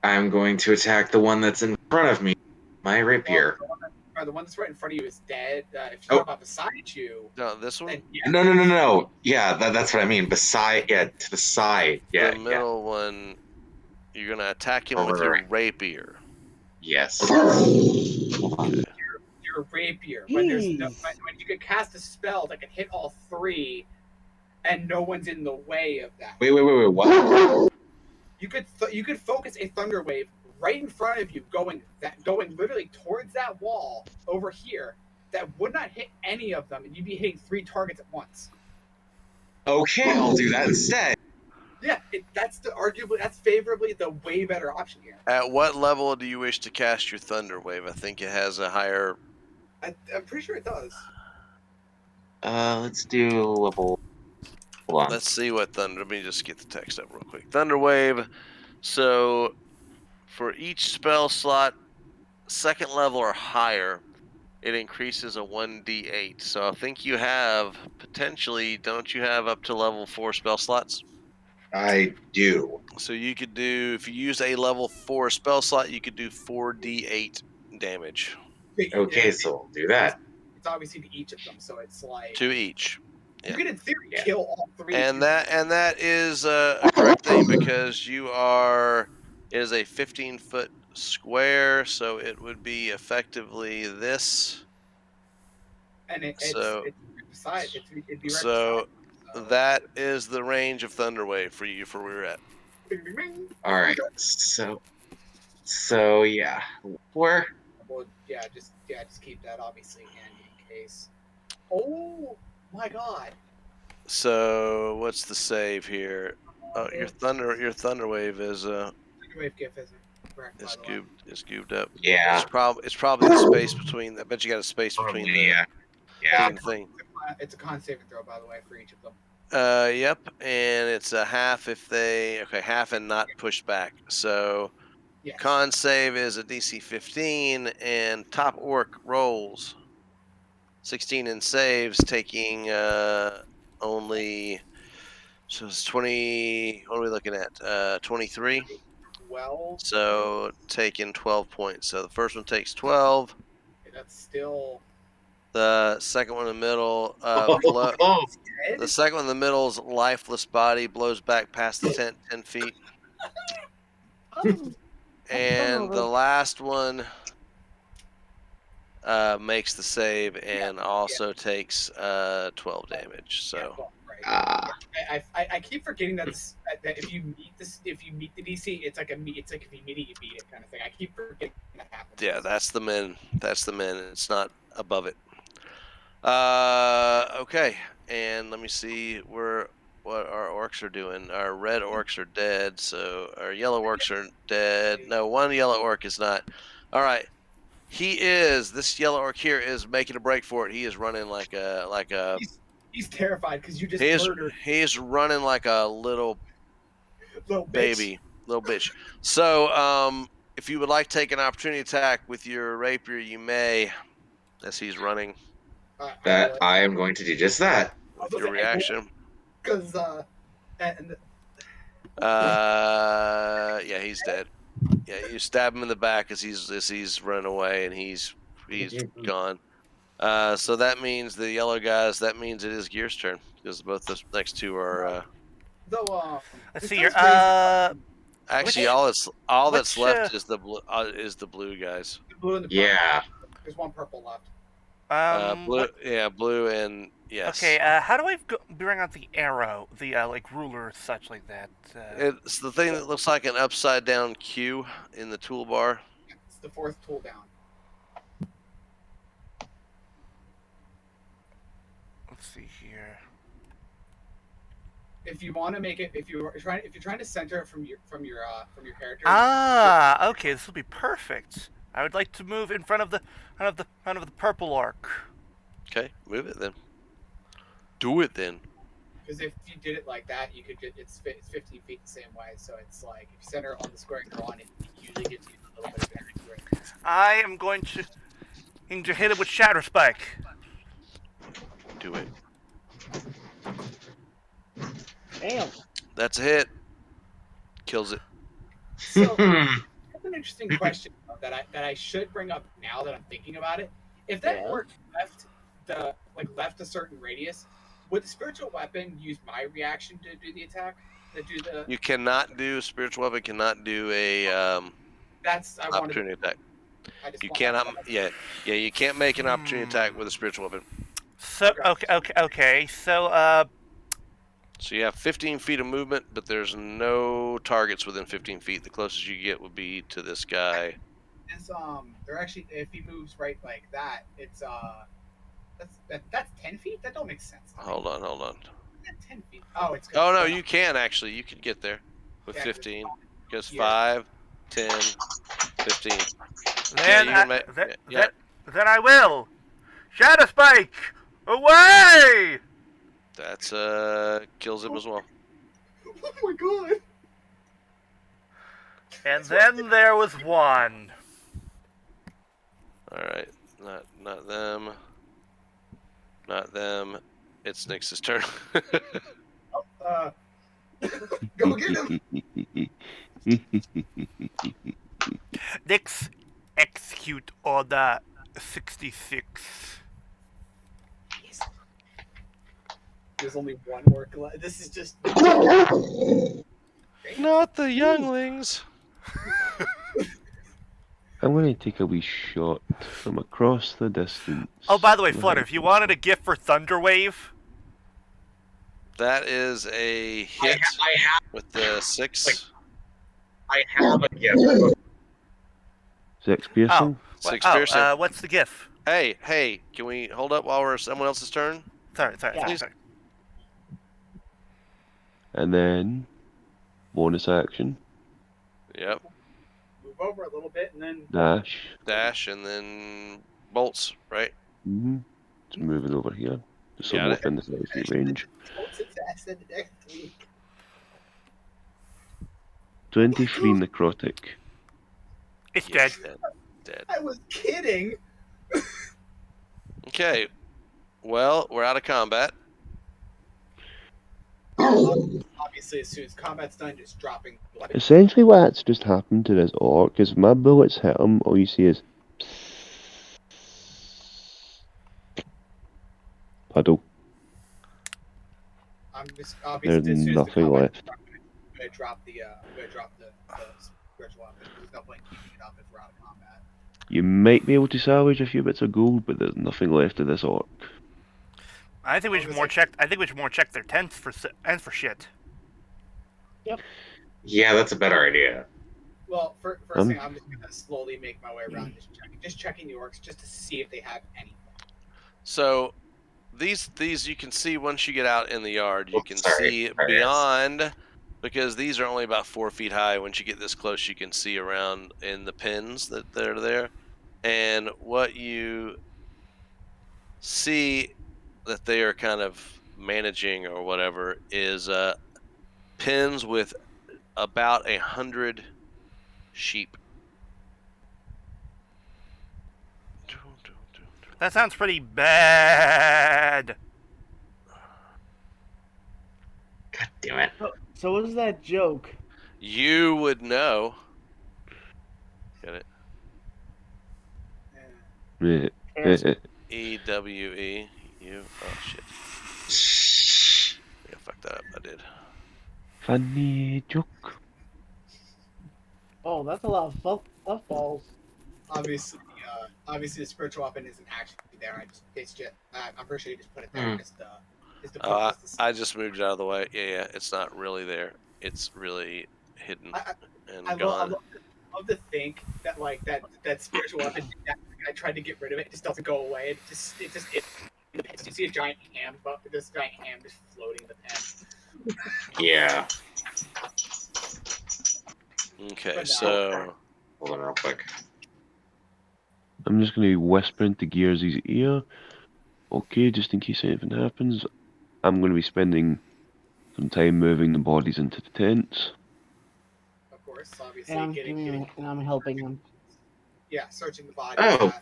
I'm going to attack the one that's in front of me. My rapier. The one that's right in front of you is dead. If you Oh. talk about beside you, No, this one. then yeah, No. Yeah, that's what I mean. Beside, yeah, to the side. Yeah, The middle one. You're gonna attack him with Over. your rapier. Yes. Okay. your rapier. When Jeez. when you could cast a spell that can hit all three, and no one's in the way of that. Wait. What? You could focus a thunder wave right in front of you, going literally towards that wall over here. That would not hit any of them, and you'd be hitting 3 targets at once. Okay, I'll do that instead. Yeah, that's favorably the way better option here. At what level do you wish to cast your thunder wave? I think it has a higher. I'm pretty sure it does. Let's do level. Hold on. Let's see what thunder. Let me just get the text up real quick. Thunder wave. So for each spell slot, second level or higher, it increases a 1d8. So I think you have potentially. Don't you have up to level 4 spell slots? I do. So you could do, if you use a level 4 spell slot, you could do 4d8 damage Okay, so I'll do that. It's obviously to each of them, so it's like to each. you could in theory kill all 3. And that is a correct thing because you are. It is a 15-foot square, so it would be effectively this. and it'd be right So beside. So that is the range of thunder wave for you for where you're at. Bing, bing, bing. All right. So yeah. Where? Well, just keep that obviously handy in case. Oh my God! So what's the save here? Oh, your thunder wave is Wave gift isn't correct. is By the way. goobed up. Yeah. It's probably the space between. I bet you got a space between the Yeah. thing. It's a con saving throw, by the way, for each of them. Yep, and it's a half if they half and not pushed back. So Yes. con save is a DC 15, and top orc rolls 16 and saves, taking only. So it's 20. What are we looking at? 23. 12. So taking 12 points. So the first one takes 12. That's still. The second one in the middle, Oh. the second one in the middle's lifeless body blows back past the tent 10 feet. And the last one makes the save and also takes 12 damage. So Right. Ah, I keep forgetting that that if you meet the DC, it's like it's like if you meet it, you beat it kind of thing. I keep forgetting that happens. Yeah, that's the min. That's the min. It's not above it. Okay, and let me see what our orcs are doing. Our red orcs are dead, so our yellow orcs are dead. No, one yellow orc is not. All right, this yellow orc here is making a break for it. He is running like a. He's terrified because you just He's murdered he's running like a little little bitch. baby, little bitch. So, if you would like to take an opportunity attack with your rapier, you may, as he's running that I am going to do just that. with your reaction. Because and Yeah, he's dead. Yeah, you stab him in the back as he's running away, and he's gone. So that means the yellow guys. That means it is Gear's turn because both the next two are. though Let's this see here. does raise Actually, Which- all that's which, left is the blue guys. the blue and the purple. Yeah. There's one purple left. Blue, yeah, blue, and yes. Okay, how do I bring out the arrow, the like ruler, such like that? It's the thing that looks like an upside down Q in the toolbar. It's the fourth tool down. Let's see here. If you want to make it, if you're trying to center it from your character. Ah, okay, this will be perfect. I would like to move in front of the purple arc. Okay, move it then. Do it then. Because if you did it like that, you could get it's 15 feet the same way. So it's like if you center it on the square you're on, it usually gives you a little bit of accurate. I am going to hit it with Shatter Spike. Do it. Damn. That's a hit. Kills it. So that's an interesting question that I should bring up now that I'm thinking about it. If that orc left a certain radius, would the spiritual weapon use my reaction to do the attack? You cannot do spiritual weapon. Cannot do a opportunity attack. You cannot. Yeah. You can't make an opportunity attack with a spiritual weapon. So okay. So So you have 15 feet of movement, but there's no targets within 15 feet. The closest you get would be to this guy. It's they're actually if he moves right like that, it's that's 10 feet. That don't make sense. Hold on. 10 feet. Oh, it's. Oh no, you can actually. You could get there with 15. Because 5, 10, 15. then Yeah, then I will Shatter Spike away. That's kills him as well. Oh my god. And then there was one. All right, not them. Not them. It's Nyx's turn. Go get him. Nyx, execute order 66. There's only one orc left. This is just. Not the younglings. I'm going to take a wee shot from across the distance. Oh, by the way, Flutter, if you wanted a gift for Thunderwave, That is a hit I have with the 6. I have a gift. 6 piercing. 6 piercing. what's the gift? Hey, can we hold up while we're someone else's turn? Sorry. Yeah. And then bonus action. Yep. Move over a little bit and then. Dash and then bolts, right? Mm-hmm. Just moving over here. Just so Got I'm it. within the 30 feet range. 23 necrotic. It's Yeah, dead. Dead. I was kidding. Okay. Well, we're out of combat. Obviously, as soon as combat's done, just dropping. Essentially what's just happened to this orc is my bullets hit him, all you see is puddle. I'm just obviously There's as soon as nothing the combat left. I'm gonna drop the spiritual weapon. There's no point keeping it up if we're out of combat. You might be able to salvage a few bits of gold, but there's nothing left of this orc. I think we should more check. I think we should more check their tents for shit. Yeah, that's a better idea. Well, first thing, I'm just gonna slowly make my way around, just checking the orcs, just to see if they have anything. So these you can see once you get out in the yard, you can see Sorry, beyond, because these are only about 4 feet high. Once you get this close, you can see around in the pins that they're there, and what you see that they are kind of managing or whatever is pins with about 100 sheep. That sounds pretty bad. God damn it. So what is that joke? You would know. Get it? EWE. You. Oh shit. Yeah, fuck that up. I did. Funny joke. Oh, that's a lot of fluff balls. Obviously, the spiritual weapon isn't actually there. I'm pretty sure you just put it there just to I just moved it out of the way. Yeah, it's not really there. It's really hidden and gone. I love to think that that spiritual weapon. I tried to get rid of it. It just doesn't go away. You see a giant ham, but this giant ham just floating in the pen. Yeah. Okay, so Hold on real quick. I'm just going to whisper into Gears' ear. Okay, just in case anything happens, I'm going to be spending some time moving the bodies into the tents. Of course, obviously, And I'm helping him. Yeah, searching the bodies. Oh.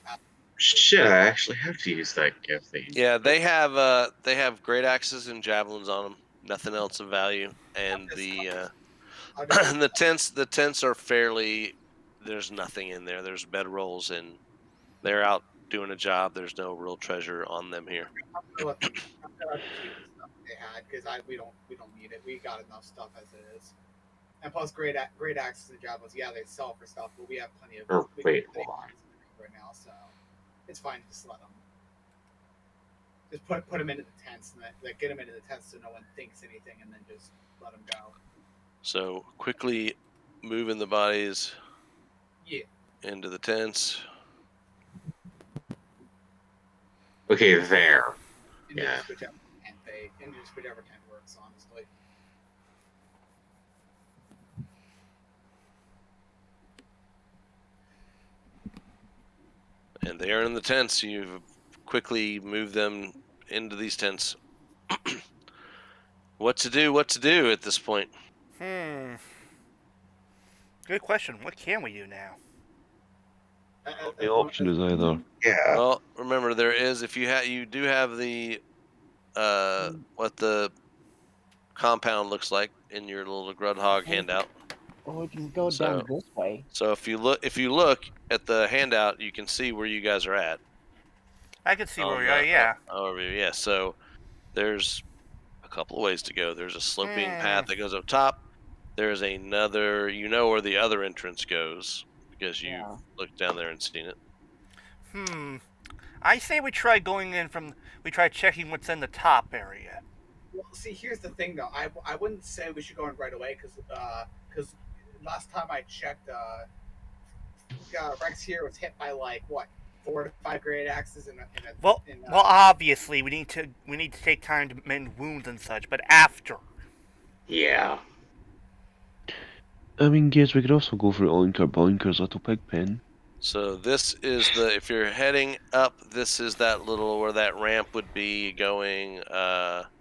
Shit, I actually have to use that gift thing. yeah, they have great axes and javelins on them. Nothing else of value, and the tents are fairly. There's nothing in there. There's bedrolls and they're out doing a job. There's no real treasure on them here. I'm gonna let them keep the stuff they had because we don't need it. We got enough stuff as it is. And plus, great axes and javelins. Yeah, they sell for stuff, but we have plenty of. Wait, hold on. Right now, so it's fine to just let them. Just put them into the tents and then get them into the tents so no one thinks anything, and then just let them go. So quickly moving the bodies. Yeah. Into the tents. Okay, there. Into Yeah. just whichever tent works, honestly. And they are in the tents. You quickly move them into these tents. What to do at this point? Good question. What can we do now? The option is either. Yeah. Well, remember there is you do have the what the compound looks like in your little Grudhog handout. Or we can go down this way. So if you look at the handout, you can see where you guys are at. I can see where we are. Yeah. Yeah. So there's a couple of ways to go. There's a sloping path that goes up top. There's another. You know where the other entrance goes because you looked down there and seen it. I say we try going in we try checking what's in the top area. Well, see, here's the thing, though. I wouldn't say we should go in right away because last time I checked, Rex here was hit by 4 to 5 great axes obviously we need to take time to mend wounds and such, but after. Yeah. I mean, Gears, we could also go for Oinker Boinker's Little Pig Pen. So this is if you're heading up, this is that little where that ramp would be going up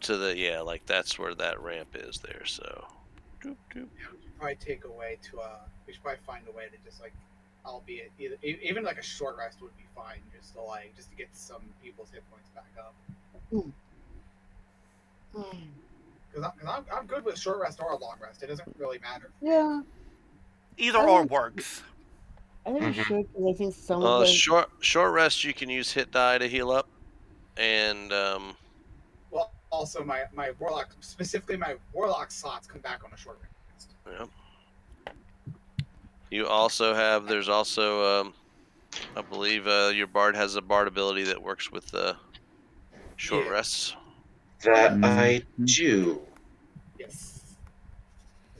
to the that's where that ramp is there. So we should probably we should probably find a way to just albeit even a short rest would be fine, just to get some people's hit points back up. Because I'm good with short rest or a long rest. It doesn't really matter. Yeah. Either or works. I think we should, because I think some of them... Short rest, you can use hit die to heal up, and well, also my warlock, specifically my warlock slots, come back on a short rest. Yeah. You also have there's also I believe your bard has a bard ability that works with short Yeah. rests. That I Mhm. do. Yes.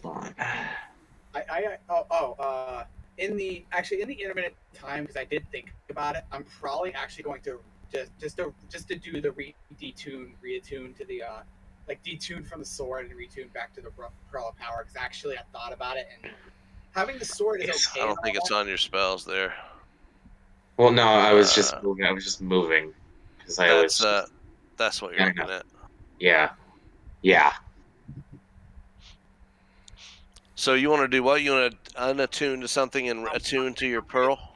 Hold on. In the intermittent time, because I did think about it, I'm probably actually going to just to do the reattune to the like detune from the sword and retune back to the Pearl of Power. Because actually, I thought about it, and having the sword is Yes. I okay and don't think it's all. on your spells there. Well, no, I was just Uh, moving. I was just moving because I that's was just. that's what you're I looking know. at. Yeah. Yeah. So you want to do what? You want to unattune to something and attune to your pearl?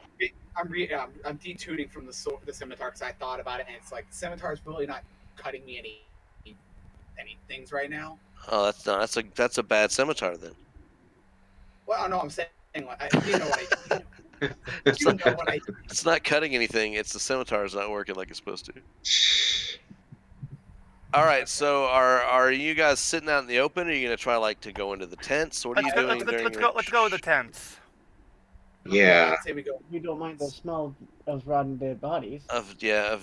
I'm detuning from the scimitar because I thought about it, and it's like the scimitar is really not cutting me any things right now. Oh, that's a bad scimitar then. Well, no, I'm saying you know what I It's you not, know what I it's not cutting anything. It's the scimitar's not working like it's supposed to. All right. So are you guys sitting out in the open? Or are you gonna try like to go into the tents? What are you doing during your? Let's go with the tents. Yeah. I'd say we go. You don't mind the smell of rotten dead bodies. Of dead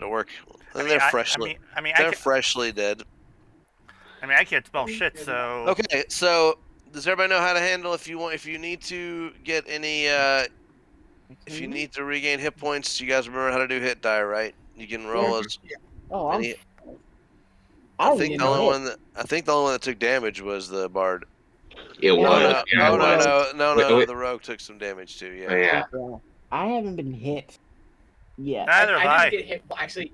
orc. And I they're freshly dead. I can't spell shit. So Okay. So does everybody know how to handle if you need to get any if you need to regain hit points? You guys remember how to do hit die, right? You can roll Yes. as Oh, many. I don't need no hit. I think the only one that took damage was the bard. It Yeah, Oh was. no! Yeah, Oh it no! was. No! The rogue took some damage too. Oh, Yeah. yeah. Yeah. I haven't been hit yet. neither have I I. didn't get hit. Actually,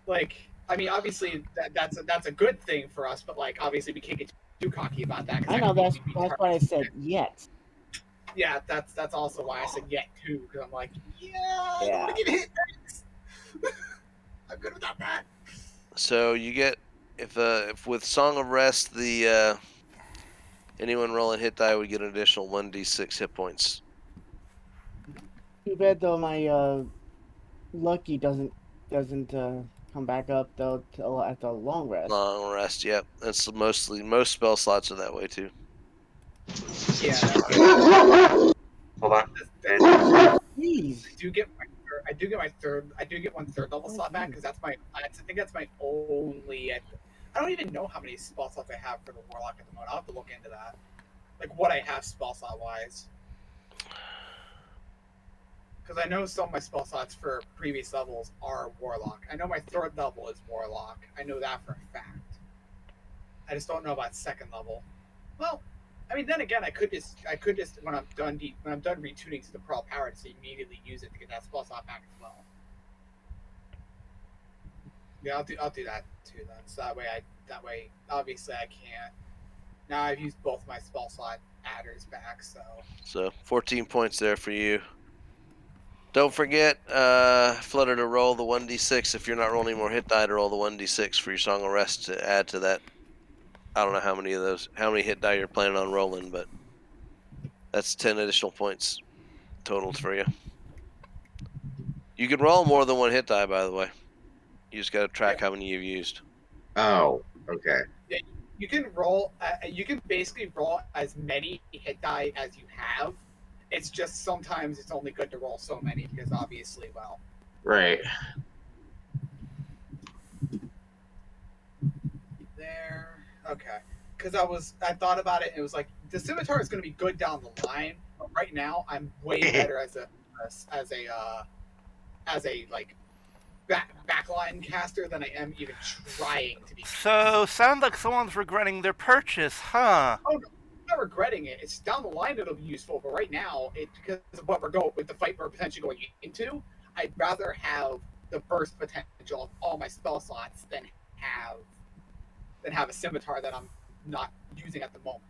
like I mean, obviously that's a good thing for us, but like obviously we can't get too cocky about that. I know that's why I said yet. Yeah, that's also why I said yet too, because I'm like, I don't Yeah. want to get hit. I'm good without that. So you get if with Song of Rest the anyone rolling hit die would get an additional 1d6 hit points. Too bad though my lucky doesn't come back up though till after a long rest. Long rest. Yep. That's most spell slots are that way too. Yeah, Hold on. Jeez. I do get one third level slot back because I think that's my only. I don't even know how many spell slots I have for the warlock at the moment. I'll have to look into that, like what I have spell slot wise. Because I know some of my spell slots for previous levels are warlock. I know my third level is warlock. I know that for a fact. I just don't know about second level. Well, I mean, then again, I could just when I'm done retuning to the Pearl Power, just immediately use it to get that spell slot back as well. Yeah, I'll do that too then. So that way obviously I can't. Now I've used both my spell slot adders back, So 14 points there for you. Don't forget, Flutter, to roll the 1d6 if you're not rolling more hit die, to roll the 1d6 for your Song of Rest to add to that. I don't know how many hit die you're planning on rolling, but that's 10 additional points totaled for you. You can roll more than one hit die, by the way. You just got to track how many you've used. Oh, okay. yeah, you can roll. You can basically roll as many hit die as you have. It's just sometimes it's only good to roll so many because obviously, well, Right. there. Okay, because I thought about it and it was like the scimitar is going to be good down the line, but right now I'm way better as a like backline caster than I am even trying to be. So sounds like someone's regretting their purchase, huh? Oh no, I'm not regretting it. It's down the line it'll be useful, but right now, because of what we're going with the fight we're potentially going into, I'd rather have the burst potential of all my spell slots than have a scimitar that I'm not using at the moment.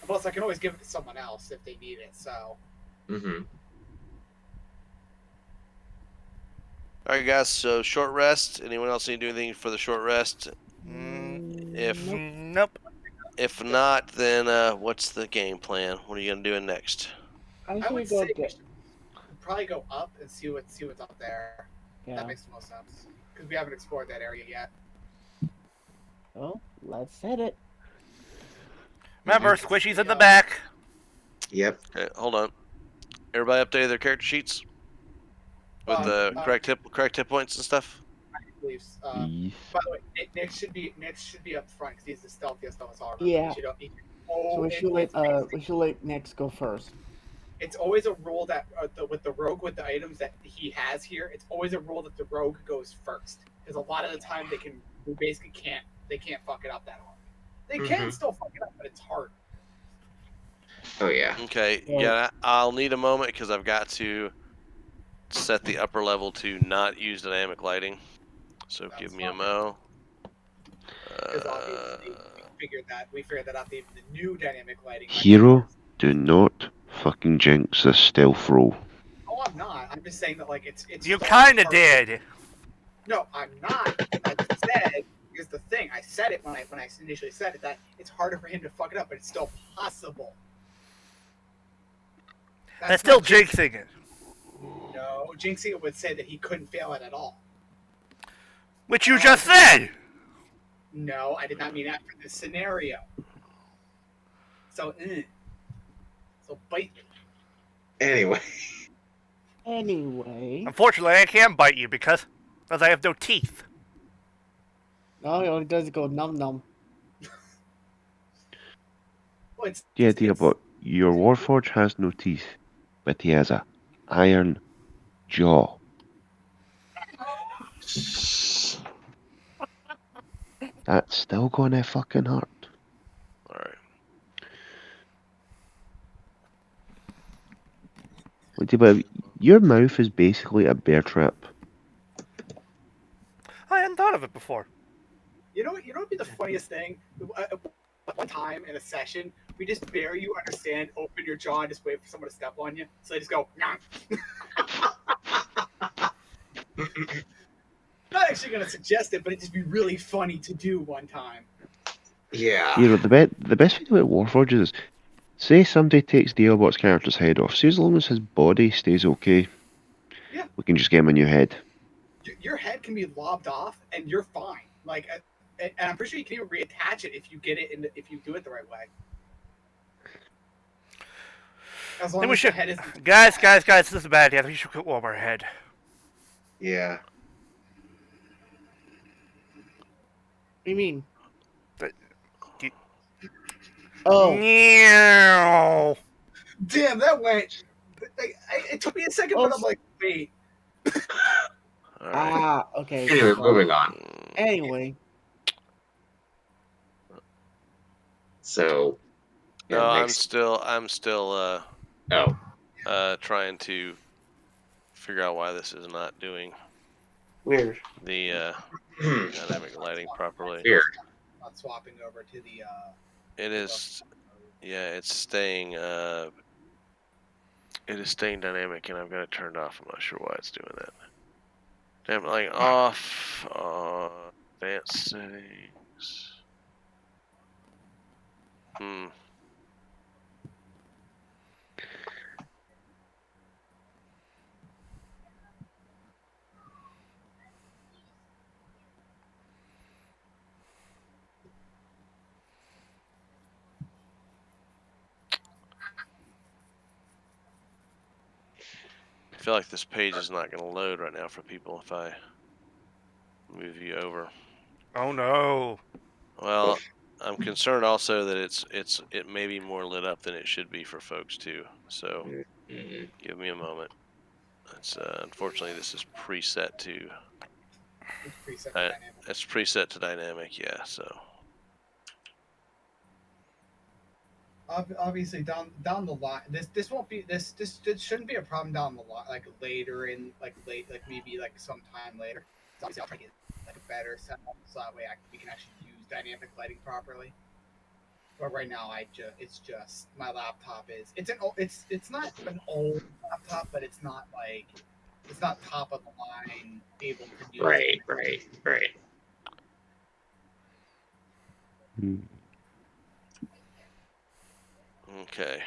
Plus, I can always give it to someone else if they need it. So. Mm-hmm. All right, guys. So short rest. Anyone else need to do anything for the short rest? Nope. If not, then what's the game plan? What are you gonna do next? I would say we should probably go up and see what's up there. Yeah. That makes the most sense because we haven't explored that area yet. Well, let's set it. Remember, Squishy's in the back. Yep. Okay, hold on. Everybody updated their character sheets with the correct hit points and stuff. Beliefs. Yes. By the way, Nick should be up front because he's the stealthiest of us all. Yeah. So Oh, we should let Next go first. it's always a rule that with the rogue with the items that he has here, it's always a rule that the rogue goes first because a lot of the time they basically can't fuck it up that hard. They can still fuck it up, but it's hard. Oh yeah. Okay, Well- yeah, I'll need a moment because I've got to set the upper level to not use dynamic lighting. So That's give me a fine. mo. Because obviously we figured that out. The new dynamic lighting. Hiiro, do not fucking jinx this stealth roll. Oh, I'm not. I'm just saying that like it's. You so kinda hard. did. No, I'm not. I said here's the thing. I said it when I initially said it that it's harder for him to fuck it up, but it's still possible. That's still not jinxing it. No, jinxing it would say that he couldn't fail it at all. Which you just said! No, I did not mean that for this scenario. So, so bite me. Anyway. Unfortunately, I can't bite you because I have no teeth. No, it only does go num num. Well, Yeah, DLBot, your Warforge has no teeth, but he has a iron jaw. That's still gonna fucking hurt. Alright. But your mouth is basically a bear trap. I hadn't thought of it before. You know what would be the funniest thing? One time in a session, we just bear you understand, open your jaw, and just wait for someone to step on you. So they just go, nah. Not actually going to suggest it, but it'd just be really funny to do one time. Yeah. You know, the best thing about Warforges is, say somebody takes DLBot's character's head off, see, as long as his body stays okay, Yeah. we can just get him a new head. Your head can be lobbed off, and you're fine. Like, and I'm pretty sure you can even reattach it if you get it if you do it the right way. As long as the head isn't. Guys, this is a bad idea. We should put one over our head. Yeah. What do you mean? Oh. Damn, that went. It took me a second, but I'm like, wait. Ah, okay. Anyway, moving on. Anyway. So. No, I'm still trying to figure out why this is not doing Weird. the dynamic lighting properly. Weird. Not swapping over to the. It is, yeah, it's staying. It is staying dynamic, and I've got it turned off. I'm not sure why it's doing that. Damn, like off. Advanced settings. I feel like this page is not going to load right now for people if I move you over. Oh no. Well, I'm concerned also that it may be more lit up than it should be for folks too. So give me a moment. It's unfortunately this is preset to. It's preset to dynamic, yeah. So. Obviously, down the line, this won't be this shouldn't be a problem down the line, like later in like maybe like sometime later. So obviously, I'll try to get like a better setup so that way we can actually use dynamic lighting properly. But right now, it's just my laptop is it's not an old laptop, but it's not top of the line able to use. Right. Okay.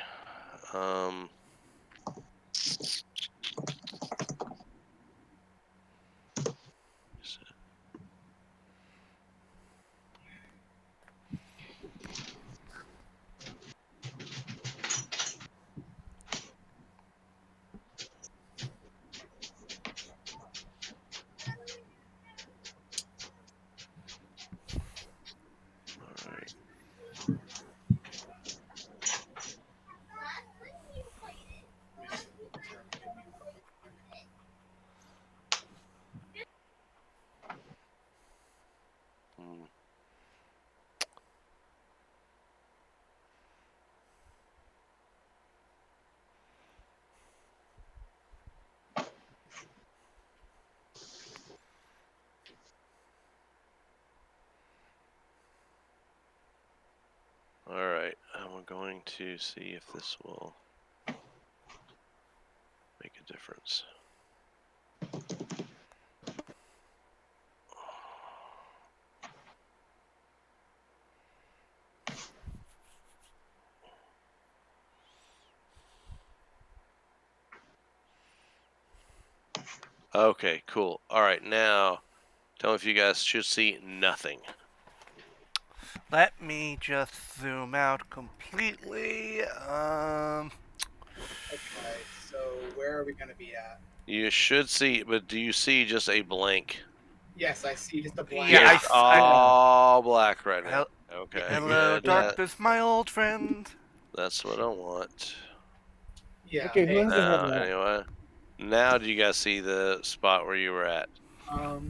All right, I'm going to see if this will make a difference. Okay, cool. All right, now tell me if you guys should see nothing. Let me just zoom out completely. Okay, so where are we gonna be at? You should see, but do you see just a blank? Yes, I see just a blank. Yeah, It's all black right now. Okay, Hello, yeah, darkness, my old friend. that's what I want. Yeah. Okay, who Hey, has the head now? Anyway, now do you guys see the spot where you were at? where are we?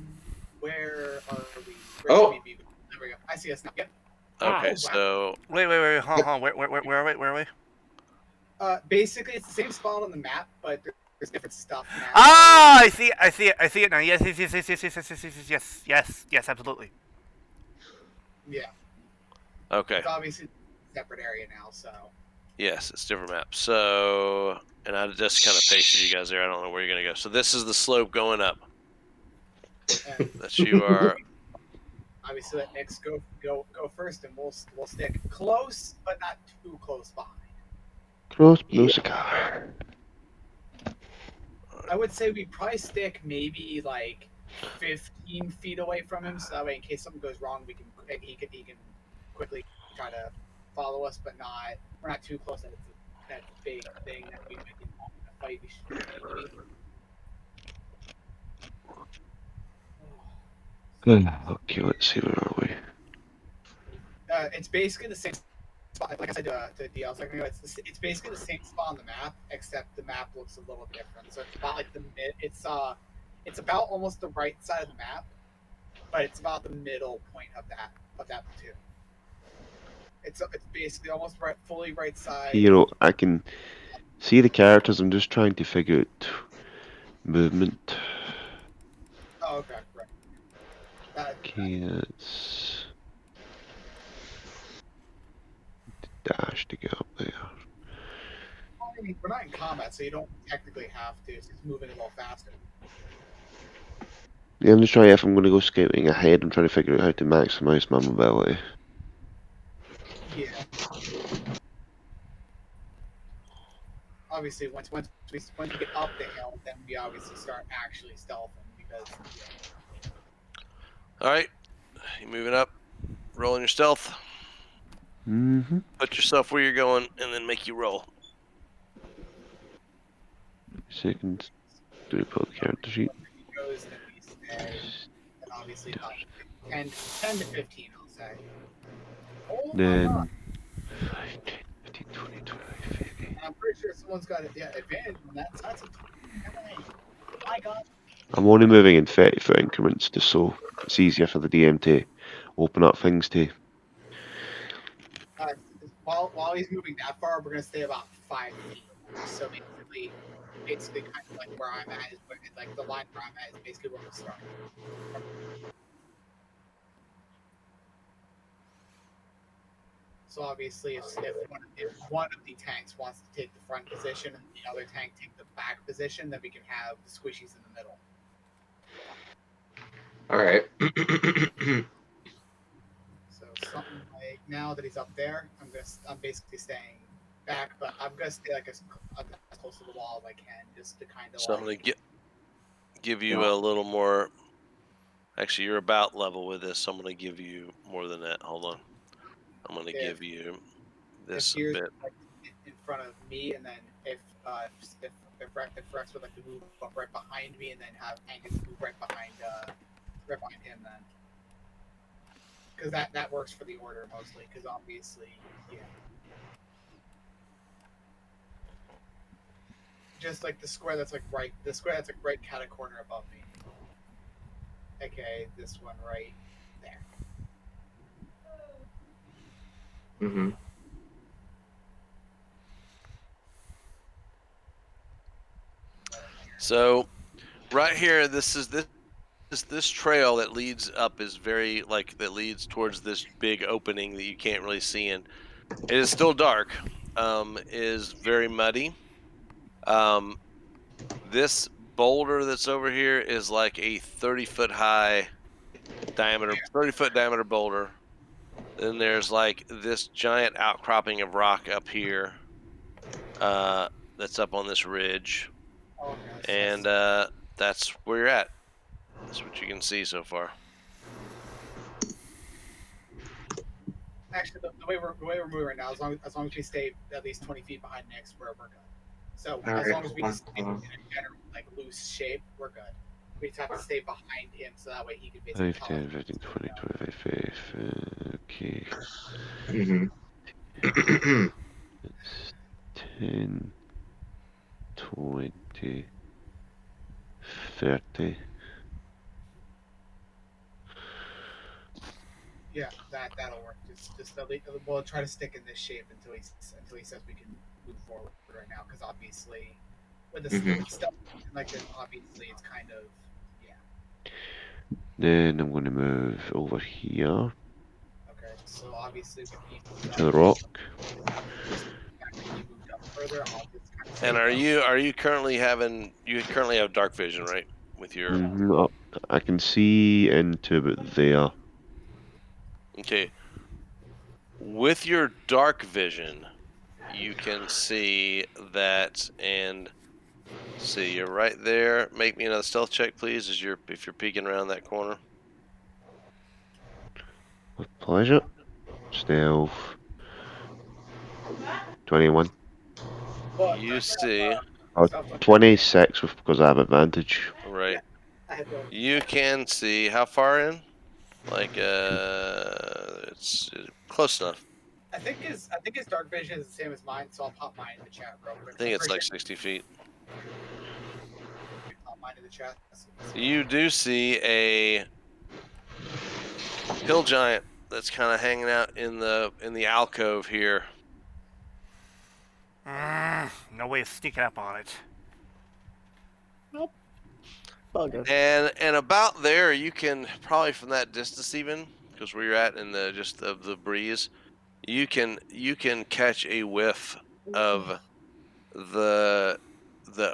Where should Oh. we be? There we go. I see us now. Yep. Okay, Oh, wow. so Wait, hold on. Where are we? Where are we? Basically, it's the same spot on the map, but there's different stuff now. Ah, I see it now. Yes, absolutely. Yeah. okay, It's obviously a separate area now, so. yes, it's a different map. So, and I just kind of pasted you guys there. I don't know where you're gonna go. So this is the slope going up. And That you are. obviously, let Nick's go first, and we'll stick close, but not too close behind. Cross no cigar. I would say we probably stick maybe like 15 feet away from him, so that way, in case something goes wrong, he can quickly try to follow us, but we're not too close. That's a big thing that we might be in a fight. We should need to be. Okay, let's see, where are we? It's basically the same spot. Like I said to DL, it's basically the same spot on the map, except the map looks a little different. So it's about like the mid. It's about almost the right side of the map, but it's about the middle point of that platoon. It's basically almost fully right side. Hiiro, I can see the characters. I'm just trying to figure out movement. Oh, okay, right. Okay, that's dash to get up there. I mean, we're not in combat, so you don't technically have to. It's just moving a little faster. Yeah, I'm just trying, if I'm going to go scouting ahead, I'm trying to figure out how to maximise my mobility. Yeah. Obviously, once we get up the hill, then we obviously start actually stealthing because. All right, you moving up, rolling your stealth. Mm-hmm. Put yourself where you're going, and then make you roll. Seconds. Do we pull the character sheet? He goes, then we stay. And obviously about 10 to 15, I'll say. Oh my Then god. 5, 10, 15, 20, 25, 30. And I'm pretty sure someone's got advantage on that. So that's a 20. My god. I'm only moving in 30-foot increments just so it's easier for the DM to open up things to. While he's moving that far, we're gonna stay about 5 feet. So basically, kind of like where I'm at is like the line where I'm at is basically where we'll start. So obviously, if one of the tanks wants to take the front position and the other tank take the back position, then we can have the squishies in the middle. All right. So something like now that he's up there, I'm basically staying back, but I'm gonna stay like as close to the wall as I can, just to kind of So I'm gonna give you a little more. Actually, you're about level with this. So I'm gonna give you more than that. Hold on. I'm gonna give you this a bit. Like in front of me, and then if Rex would like to move up right behind me, and then have Angus move right behind him, then because that works for the order mostly. Because obviously, yeah, just like the square that's like right cat corner above me. Okay, this one right there. Mm-hmm. So, right here, this trail that leads up is very that leads towards this big opening that you can't really see in. It is still dark. Is very muddy. This boulder that's over here is like a 30-foot high diameter, 30-foot diameter boulder. Then there's like this giant outcropping of rock up here. That's up on this ridge, Oh, okay. and that's where you're at. That's what you can see so far. Actually, the way we're moving right now, as long as we stay at least 20 feet behind Nick's, we're good. So All as right, long as we hold on, stay in hold on. a general like loose shape, we're good. We just have to stay behind him so that way he can basically 5, tell 10, us. 15, 20, 25, 5. Okay. Mm-hmm. It's 10, 20, 30. Yeah, that'll work. Just we'll try to stick in this shape until he says we can move forward right now. Because obviously, with Mhm. with stuff like this, obviously it's kind of Then I'm going to move over here okay. So obviously when he moved to the up, rock. he moved up further. I'll just kind of And stay are you currently have dark vision, right? With your I can see into about there. okay. With your dark vision, you can see that and see you're right there. Make me another stealth check, please, if you're peeking around that corner. With pleasure. Stealth. 21. But You see, Oh, stuff like 26 because I have advantage. right? I had to, You can see how far in? Like it's close enough. I think his dark vision is the same as mine, so I'll pop mine in the chat real quick. I think I'm it's pretty like sure 60 feet. I can pop mine in the chat. You do see a hill giant that's kind of hanging out in the alcove here. No way of sneaking up on it. Bugger. And about there, you can probably from that distance even, because where you're at in the just of the breeze, you can catch a whiff of the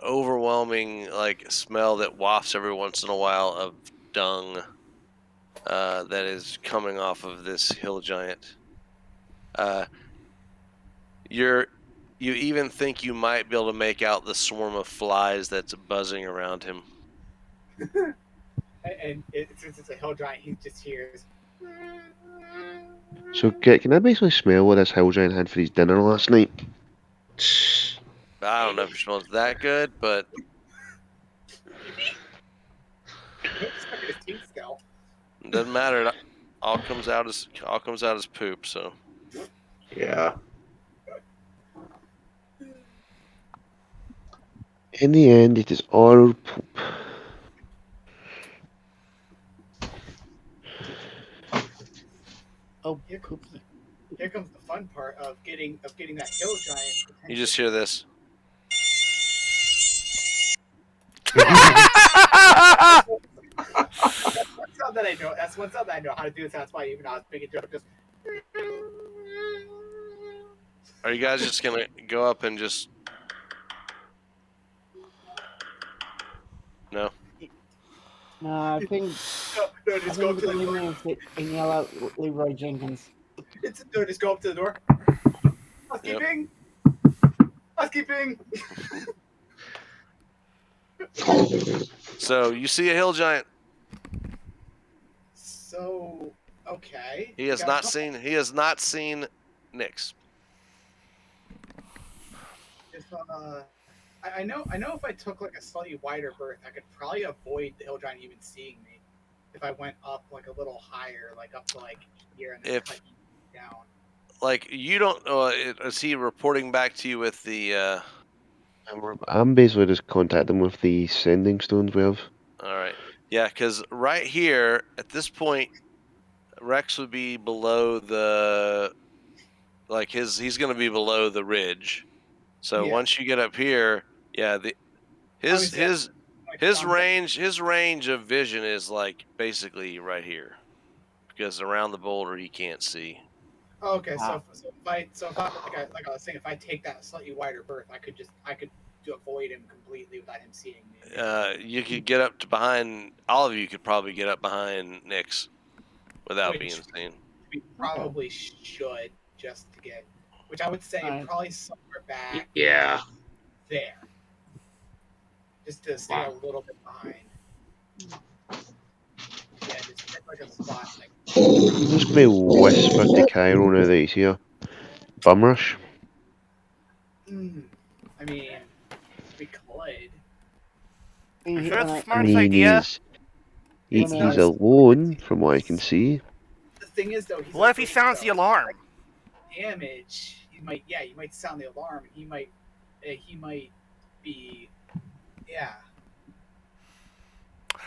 overwhelming like smell that wafts every once in a while of dung that is coming off of this hill giant. Uh, you even think you might be able to make out the swarm of flies that's buzzing around him. And since it's a hill giant, he just hears. So can I basically smell what this hill giant had for his dinner last night? I don't know if it smells that good, but Stuck in his teeth still. it doesn't matter. It all comes out as poop. So Yeah. In the end, it is all poop. Oh, Here, poopy. here comes the fun part of getting that hill giant. you just hear this. That's one sound that I know. That's one sound that I know how to do. That's why even I was making joke. Just Are you guys just gonna go up and just? No. I think no, just go up to the door. and yell out Leroy Jenkins. No, just go up to the door. Housekeeping. Housekeeping. So you see a hill giant. So okay. He has not seen Nyx. If I know if I took like a slightly wider berth, I could probably avoid the hill giant even seeing me. If I went up like a little higher, like up to like here and then If- cut down. Like you don't. Is he reporting back to you with the? I'm basically just contacting with the sending stones we have. All right. Yeah, because right here at this point, Rex would be below the. Like he's going to be below the ridge. So Yeah. once you get up here, yeah, his Obviously, his range of vision is like basically right here, because around the boulder he can't see. Okay, so like I was saying, if I take that slightly wider berth, I could avoid him completely without him seeing me. You could get up to behind. All of you could probably get up behind Nyx without being Which seen. we probably should just to get, which I would say Alright. probably somewhere back Yeah. there, just to stay a little bit behind. Yeah, just pick like a spot like. I'm just going to whisper to Cairo now that he's here. Bum rush. I mean, we could. I'm He- sure it's the when I smartest mean, idea. It's he's not alone from what I can see. The thing is, though, he's What if he awake, sounds though. the alarm? Damage. You might sound the alarm, and he might be, yeah.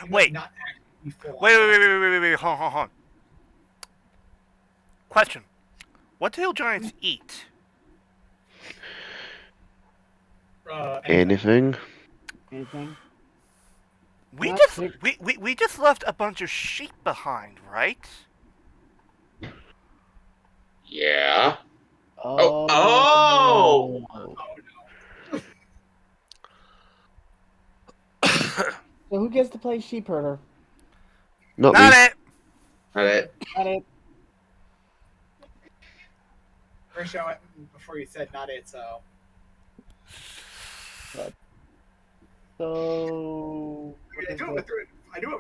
He Wait. might not actually be full. Wait, hold on. Question. What do hill giants eat? Anything? Anything? We Not just sick. we just left a bunch of sheep behind, right? Yeah. Oh. Oh! Oh So who gets to play sheep herder? Not Not me. it. Not it. Not it. First show it before you said not it, so. So. I do have a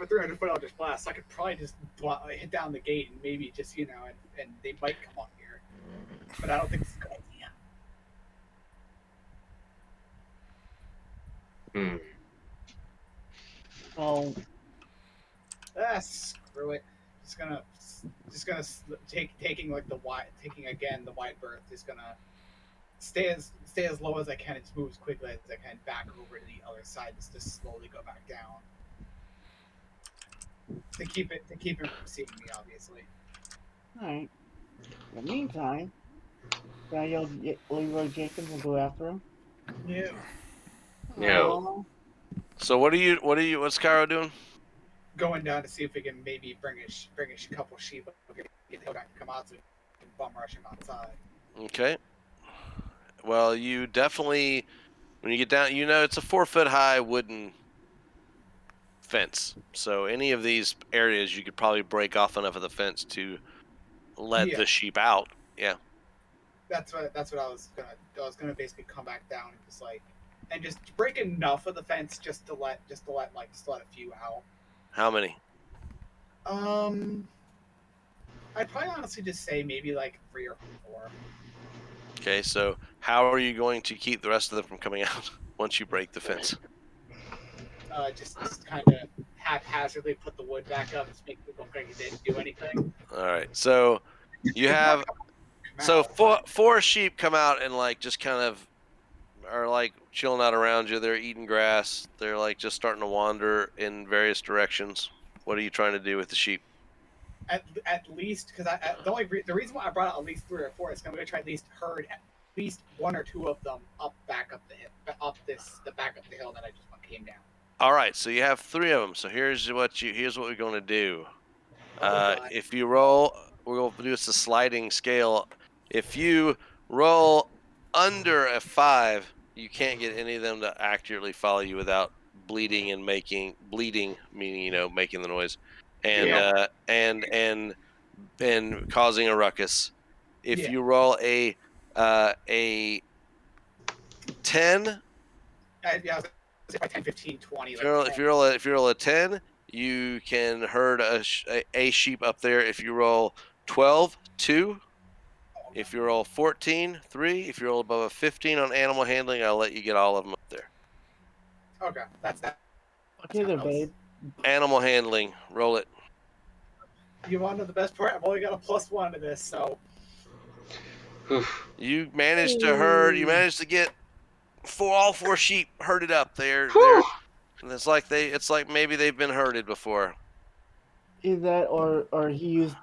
300-foot Eldritch Blast, so I could probably just hit down the gate and maybe just, and they might come up here. But I don't think it's a good idea. Hmm. Oh, Screw it. Just gonna taking again the wide berth. Just gonna stay as low as I can and just move as quickly as I can back over to the other side, just to slowly go back down. To keep him from seeing me, obviously. alright. In the meantime, can I yell Leroy Jenkins and go after him? Yeah. No. So what's Cairo doing? Going down to see if we can maybe bring a couple sheep up here, get the guy to come out so we can bum rush him outside. Okay. Well, you definitely, when you get down, it's a 4-foot high wooden fence. So any of these areas, you could probably break off enough of the fence to let Yeah. the sheep out. Yeah. That's what I was gonna. I was gonna basically come back down and just break enough of the fence just to let a few out. How many? I'd probably honestly just say maybe like 3 or 4. Okay. So how are you going to keep the rest of them from coming out once you break the fence? Just kind of haphazardly put the wood back up, just make it look like it didn't do anything. All right. So you have four sheep come out and just kind of are chilling out around you. They're eating grass. They're just starting to wander in various directions. What are you trying to do with the sheep? At least because the reason why I brought out at least 3 or 4 is because I'm going to try at least herd at least 1 or 2 of them back up the hill, the back up the hill that I just came down. All right, so you have 3 of them. So here's what we're going to do. If you roll, we'll do this a sliding scale. If you roll under a 5, you can't get any of them to accurately follow you without bleeding, meaning making the noise, and and causing a ruckus. If you roll a 10, I was gonna say by 10, 15, 20. if you roll a 10, you can herd a sheep up there. If you roll 12, 2. If you roll 14, 3. If you roll above a 15 on animal handling, I'll let you get all of them up there. Okay, that's that. Okay there, babe. Animal handling, roll it. You want to know the best part? I've only got a +1 to this, so. You managed to herd. You managed to get all 4 sheep herded up there. It's like maybe they've been herded before. Is that or he used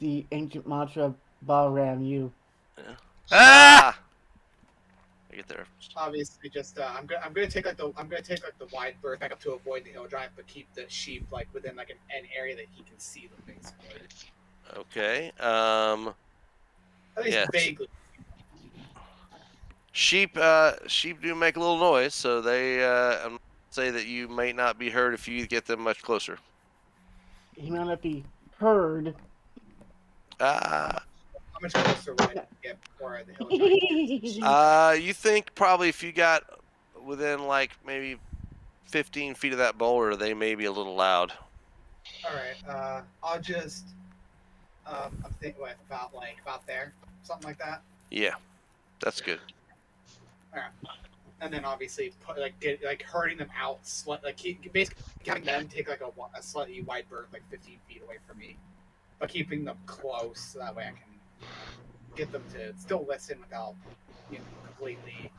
the ancient mantra Balram you. Yeah. Ah! I get there. Obviously, just I'm gonna take the wide berth back up to avoid the hill drive, but keep the sheep within an area that he can see them basically. Okay. At least Yes. vaguely. Sheep do make a little noise, so they say that you may not be heard if you get them much closer. He might not be heard. Uh, How much closer would I get before the hill giant? you think probably if you got within like maybe 15 feet of that boulder, they may be a little loud. All right. I'll just. I'm thinking about there, something like that. Yeah, that's good. All right. And then obviously herding them out, basically having them take like a slightly wide berth, like 15 feet away from me, but keeping them close so that way I can get them to still listen without, completely,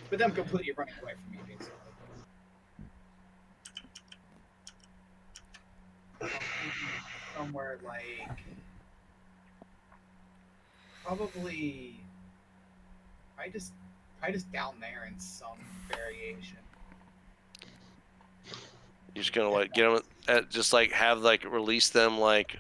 but them completely running away from me, basically. I'm thinking somewhere like probably I just down there in some variation. You're just gonna like get them at just like have like release them like.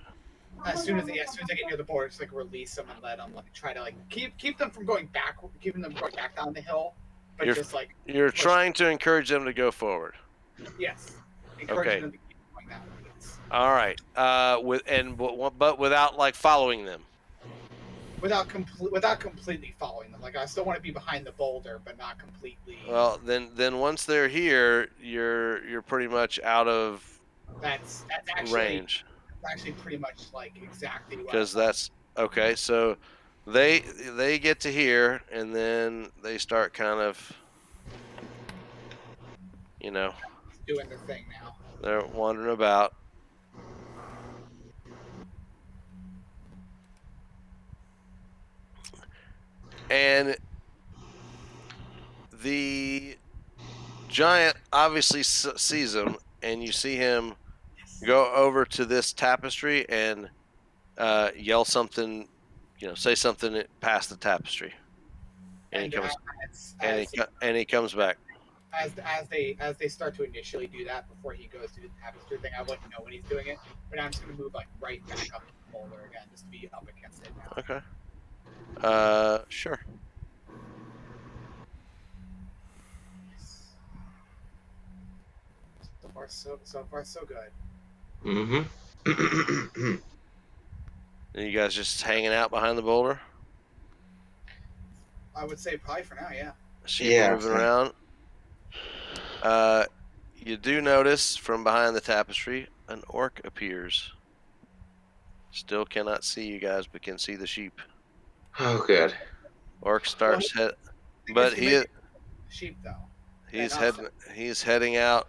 As soon as I get near the border, just like release them and let them like try to like keep them from going back, keeping them going back down the hill, but just like You're push. trying to encourage them to go forward. Yes, encouraging Okay. them to keep going that way. Yes. All right. But without like following them. Without completely following them. Like I still want to be behind the boulder, but not completely. Well, then once they're here, you're pretty much out of That's actually range. That's actually pretty much like exactly what. Because that's okay. So they get to here, and then they start kind of, doing their thing now. they're wandering about. And the giant obviously sees him, and you see him go over to this tapestry and yell something, say something past the tapestry, and he comes and he comes back. As they start to initially do that before he goes to the tapestry thing, I wouldn't know when he's doing it, but I'm just gonna move like right back up the boulder again, just to be up against it now. Okay. Sure. So far so good. Mm-hmm. And you guys just hanging out behind the boulder? I would say probably for now, yeah. Moving around. You do notice from behind the tapestry an orc appears. Still cannot see you guys, but can see the sheep. Oh, good. Orc starts but sheep though. He's heading out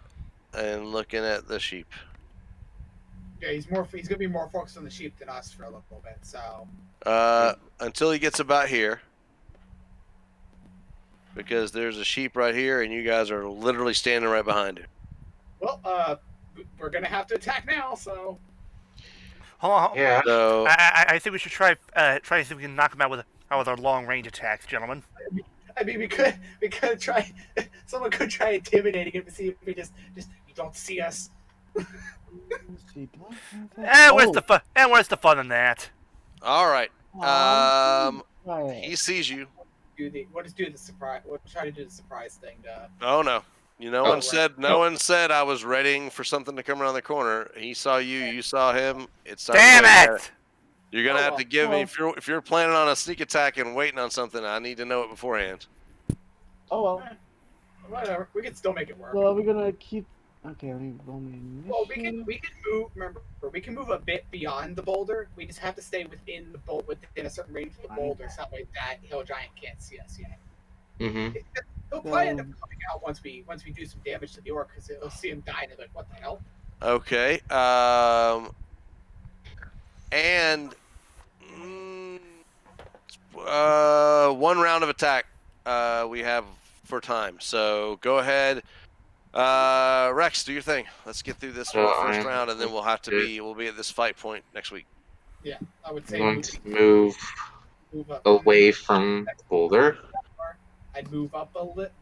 and looking at the sheep. Yeah, he's gonna be more focused on the sheep than us for a little bit. So. Until he gets about here, because there's a sheep right here, and you guys are literally standing right behind it. Well, we're gonna have to attack now. So. Hold on. Yeah. So I think we should try to see if we can knock him out with our long range attacks, gentlemen. I mean, we could try. Someone could try intimidating him to see if we just you don't see us. Where's the fun? And where's the fun in that? all right. He sees you. We'll just do the surprise. We'll try to do the surprise thing. Oh no. No one said I was readying for something to come around the corner. He saw you, you saw him. Damn it! You're gonna have to give me if you're planning on a sneak attack and waiting on something. I need to know it beforehand. Oh well. Whatever. We can still make it work. Well, are we gonna keep? Okay, let me roll my initiative. Well, we can move. Remember, we can move a bit beyond the boulder. We just have to stay within within a certain range of the boulder, so that way that hill giant can't see us yet. Mm-hmm. He'll probably end up coming out once we do some damage to the orc, because he'll see him die and he'll be like, what the hell? Okay. And one round of attack we have for time. So go ahead. Rex, do your thing. Let's get through this first round, and then we'll be at this fight point next week. Yeah, I would say I'm going to move away from Boulder. I'd move up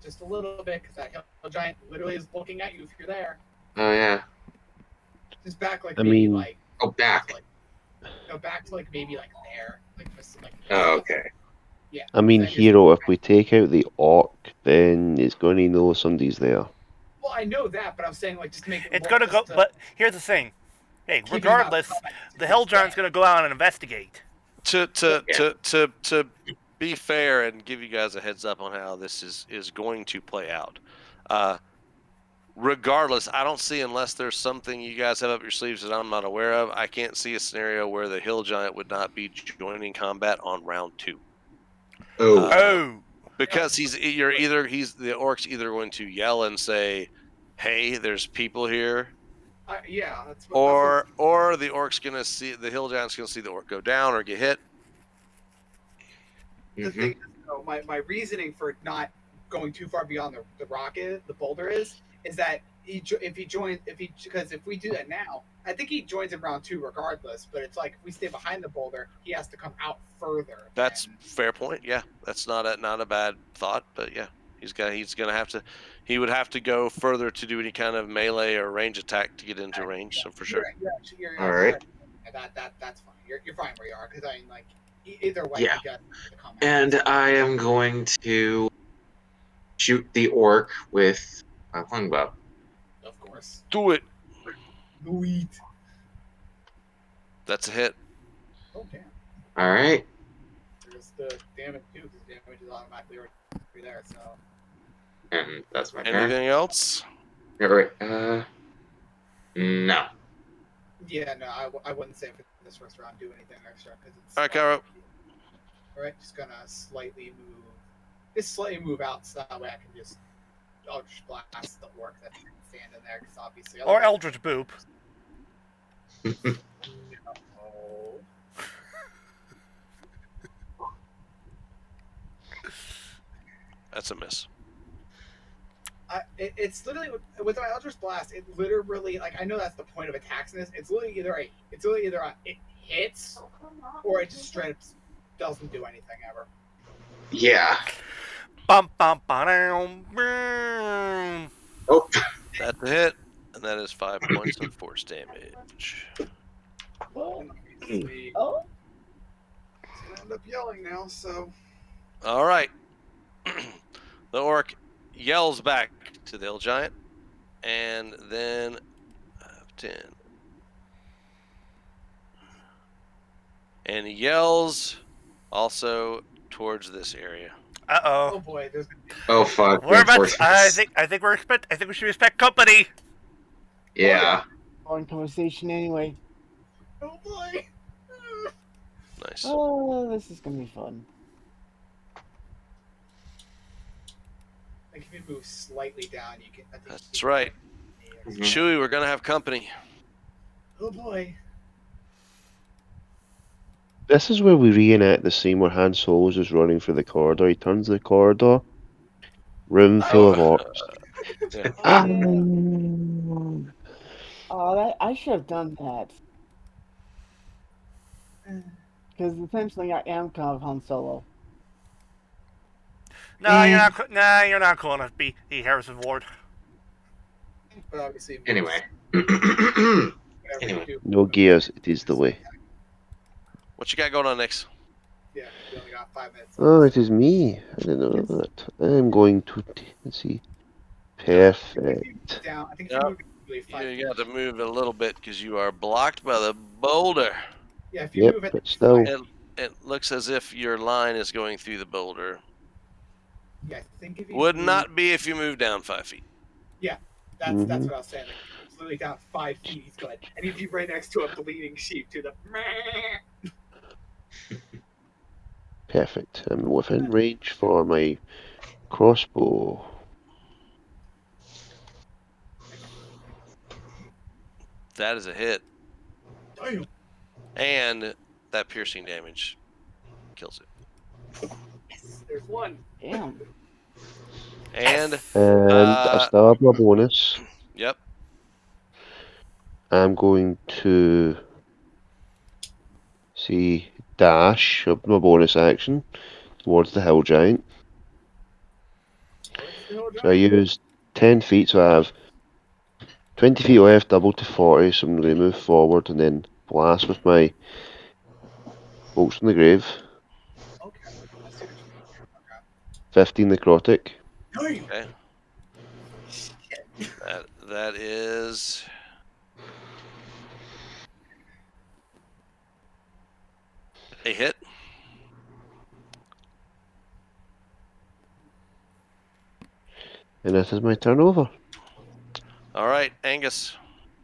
just a little bit, because that hill giant literally is looking at you if you're there. Oh yeah. Just back like I mean, like. Oh, back. No, back to like maybe like there, like just like. Oh, okay. Yeah. I mean, Then just- Hero, if we take out the orc, then it's going to know somebody's there. Well, I know that, but I'm saying like just make it. It's gonna go. But here's the thing. Hey, Keeping him out of regardless, combat the is Hell Giant's bad. gonna go out and investigate. To be fair and give you guys a heads up on how this is going to play out. Regardless, I don't see, unless there's something you guys have up your sleeves that I'm not aware of, I can't see a scenario where the Hill Giant would not be joining combat on round 2. Oh, Oh. Because the orc's either going to yell and say, "Hey, there's people here," Yeah, that's what, or the orc's gonna see the Hill Giant's gonna see the orc go down or get hit. the thing is, though, my reasoning for not going too far beyond the rocket, the boulder is that because if we do that now, I think he joins in round 2 regardless. But it's like if we stay behind the boulder, he has to come out further. That's fair point. Yeah, that's not a bad thought. But yeah, he would have to go further to do any kind of melee or range attack to get into range. So for sure. You're all right. That's fine. You're fine where you are because I mean like either way. Yeah. You got the comment. And I am going to shoot the orc with my longbow. Of course. Do it. Do it. That's a hit. Oh damn. All right. There's the damage too, because damage is automatically already there. So. And that's my turn. Anything else? All right. No. Yeah, no, I wouldn't say for this first round do anything extra because it's. All right, Cairo. All right, just gonna slightly move out so that way I can just Eldritch Blast the orc that's standing there because obviously. Or Eldritch Boop. Oh. That's a miss. It's literally with my Eldritch Blast. It literally like I know that's the point of attacks in this. It's literally either it hits or it just straight up doesn't do anything ever. Yeah. Bum bum ba-dum, boom. Oh. That's a hit, and that is 5 points of force damage. And obviously, Oh, it's gonna end up yelling now. So All right. The orc yells back to the Hill Giant, and then 10. And he yells also towards this area. Uh-oh. oh boy, there's gonna be Oh fuck. We're about. Reinforcements. I think we should respect company. Yeah. long conversation anyway. oh boy. Nice. Oh, this is gonna be fun. Like if you move slightly down, you can. I think That's right. Mhm. Chewie, we're gonna have company. Oh boy. This is where we reenact the scene where Han Solo's just running through the corridor. He turns the corridor, room full of orcs. Yeah. Ah. Oh, I should have done that. Because essentially I am kind of Han Solo. No, you're not. Nah, you're not cool enough to be Harrison Ford. But obviously. Anyway. Whatever Anyway. you do. No gears, it is the way. What you got going on next? Yeah, you only got 5 minutes. Oh, it is me. I didn't know that. I'm going to, let's see. Perfect. Down. I think Yep. if you move really 5 You got to move a little bit because you are blocked by the boulder. Yeah, if you Yep, move it. but still. It looks as if your line is going through the boulder. Yeah, I think if you Would move, not be if you move down 5 feet. That's Mhm. what I was saying. Like, it's literally down 5 feet. He's good, and he'd be right next to a bleeding sheep. To the. Perfect. I'm within range for my crossbow. That is a hit. Damn. And that piercing damage kills it. Yes, there's one. Damn. And I still have my bonus. yep. I'm going to see dash up my bonus action towards the hill giant. So I use 10 feet, so I have 20 feet left, double to 40, so I'm going to move forward and then blast with my bolts in the grave. Okay. I see what you mean here. 15 necrotic. Okay. Okay. Shit. That is a hit. And that is my turn over. All right, Angus.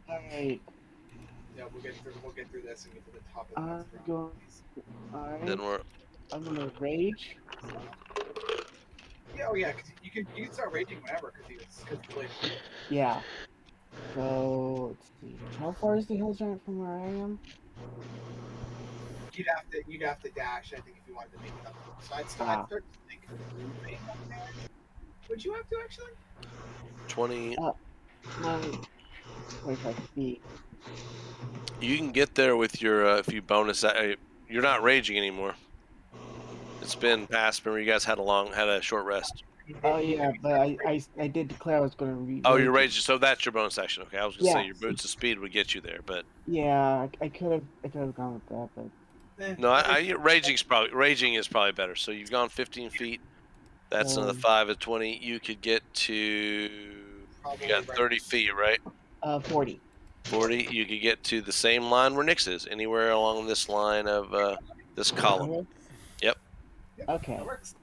Alright. Yeah, we'll get through this and get to the top of the I'm next round. going. Then Alright. we're I'm gonna rage. Yeah, oh yeah, because you can start raging whenever because he played. Yeah. So let's see. How far is the hill giant from where I am? You'd have to dash. I think if you wanted to make it up. So I'd Ah. start like moving up there. Would you have to actually? 20. My 25 feet. You can get there with your if you bonus. You're not raging anymore. It's been past. Remember, you guys had a short rest. Oh yeah, but I did declare I was gonna Oh, you're rage. raging. So that's your bonus action. Okay, I was gonna say Yeah. your boots of speed would get you there, but Yeah, I could have gone with that, but no, raging is probably better. So you've gone 15 feet. That's another 5 of 20. You could get to. You Probably got right. 30 feet, right? 40. 40. You could get to the same line where Nyx is. Anywhere along this line of this column. Okay. Yep. Yep, Okay. that works.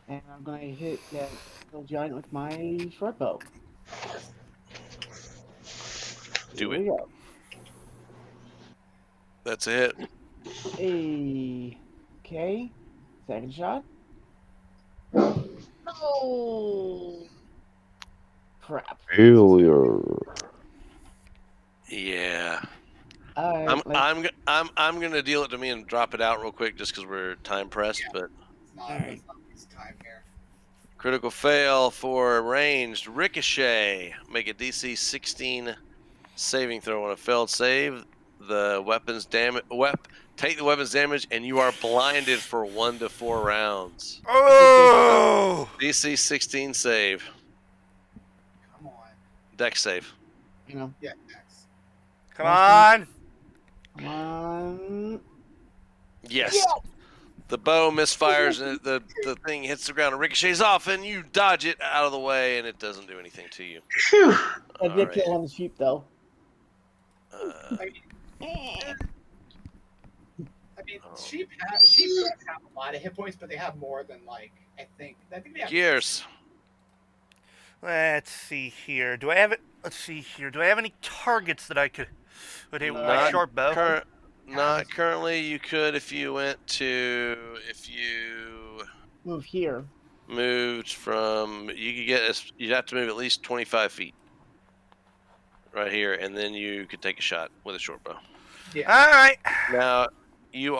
And I'm gonna hit that hill giant with my short bow. Of course. Do Here it. we go. That's a hit. Hey. Okay. Second shot. No. Crap. Failure. Yeah. Alright, I'm gonna deal it to me and drop it out real quick just because we're time pressed. But It's not this time here. critical fail for ranged ricochet. Make a DC 16 saving throw on a failed save. The weapons damage. Take the weapons damage, and you are blinded for 1 to 4 rounds. Oh! DC 16 save. Come on. Dex save. you know. Yeah, next. Come on! Come on. Yes. Yeah. The bow misfires and the thing hits the ground and ricochets off, and you dodge it out of the way, and it doesn't do anything to you. Phew. I did Alright. kill one of the sheep though. I mean, Oh. sheep don't have a lot of hit points, but they have more than like I think they have. Gears. Let's see here. Do I have it? Let's see here. Do I have any targets that I could hit with my Not short bow? Not currently. You could if you Move here. moved from. You'd have to move at least 25 feet. Right here, and then you could take a shot with a short bow. Yeah. All right. Now, you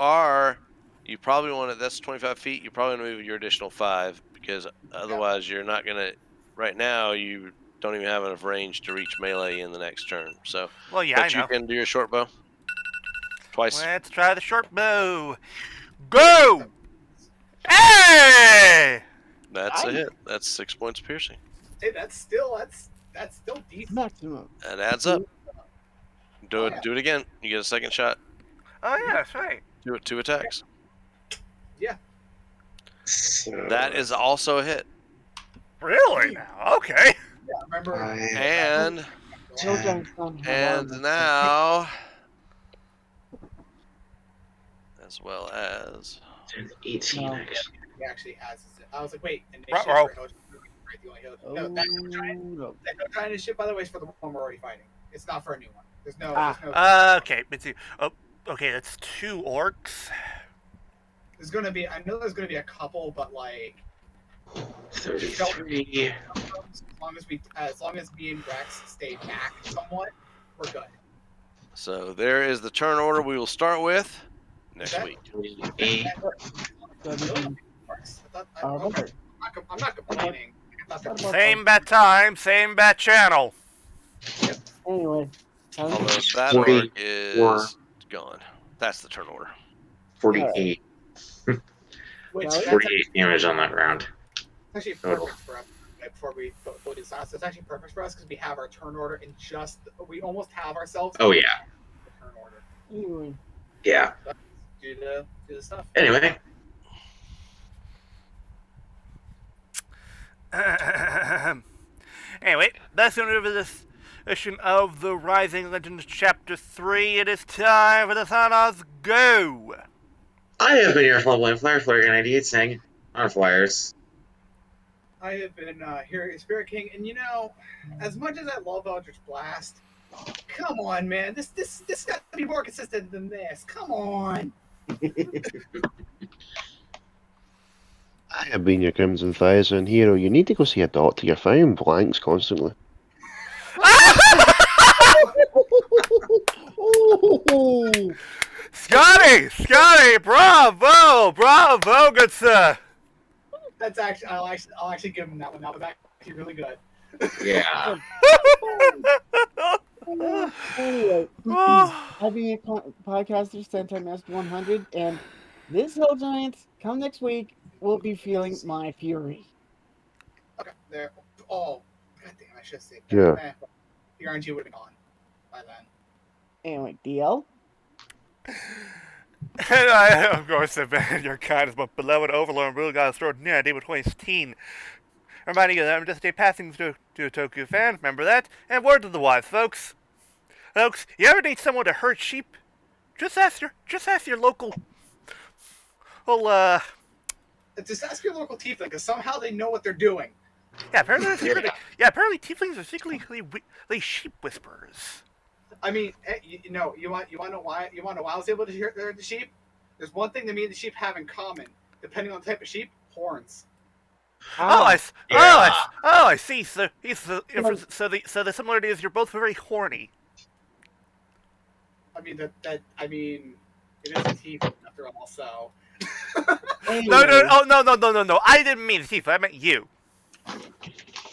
probably want to, that's 25 feet. You probably want to move your additional 5 because otherwise you're not going to, right now, you don't even have enough range to reach melee in the next turn. So, Well, yeah, I but you know. can do your short bow twice. Let's try the short bow. Go! Hey! That's a hit. That's 6 points piercing. Hey, that's still decent. Maximum. That adds up. Do it again. You get a second shot. Oh yeah, that's right. Do it 2 attacks. Yeah. So, That is also a hit. Really? Now, okay. Yeah, remember. And Hill giants don't have armor. now, as well as 18 No. actually. He actually has. I was like, wait, Ruh-roh. the only hill. Oh, No, that no giant initiative, by the way, is for the one we're already fighting. It's not for a new one. There's no. Okay, let's see. Oh, okay, that's 2 orcs. There's gonna be. I know there's gonna be a couple, but like 33. as long as me and Rex stay back somewhat, we're good. so there is the turn order we will start with next Okay. week. 8. I'm not complaining. I thought that Same bat time, same bat channel. Anyway. Although that 40 orc is gone. That's the turn order. 48. which Sorry? that's 48 damage on that round. actually perfect for us. Before we go to sauce, it's actually perfect for us because we have our turn order and we almost have ourselves. Oh, yeah. The turn order. Anyway, Yeah. Do the stuff. Anyway, Anyway, that's the end of this edition of the Rising Legends Chapter 3. It is time for the sign-offs. Go! I have been your full-blown Flyer Flyer 98 saying on Flyers. I have been here at Spirit King, and you know, as much as I love Eldritch Blast, come on, man, this got to be more consistent than this. Come on. I have been your Crimson Fires and Hiiro. You need to go see a doctor. You're firing blanks constantly. oh, Scotty, bravo, good sir. That's actually I'll actually give him that one. That was actually really good. Yeah. anyway, having a podcaster Sentaifan 100, and this Hill Giants come next week will be feeling my fury. Okay, there. Oh, goddamn! I should say. Yeah. Your RNG would have gone by then. Anyway, DL. And I, of course, have been your kindest but beloved overlord and real god extraordinaire, David 2016. Reminding you that I'm just a passing to a Tokyo fan, remember that? And word to the wise, folks. Folks, you ever need someone to herd sheep? Just ask your local... Well, Just ask your local tiefling, because somehow they know what they're doing. yeah, apparently tieflings are secretly they sheep whisperers. I mean, you want to know why? You want to know why I was able to hear the sheep? There's one thing that me and the sheep have in common. Depending on the type of sheep, horns. I see. So the similarity is you're both very horny. I mean it is a tiefling after all. So. Anyway. No. I didn't mean Tifa. I meant you.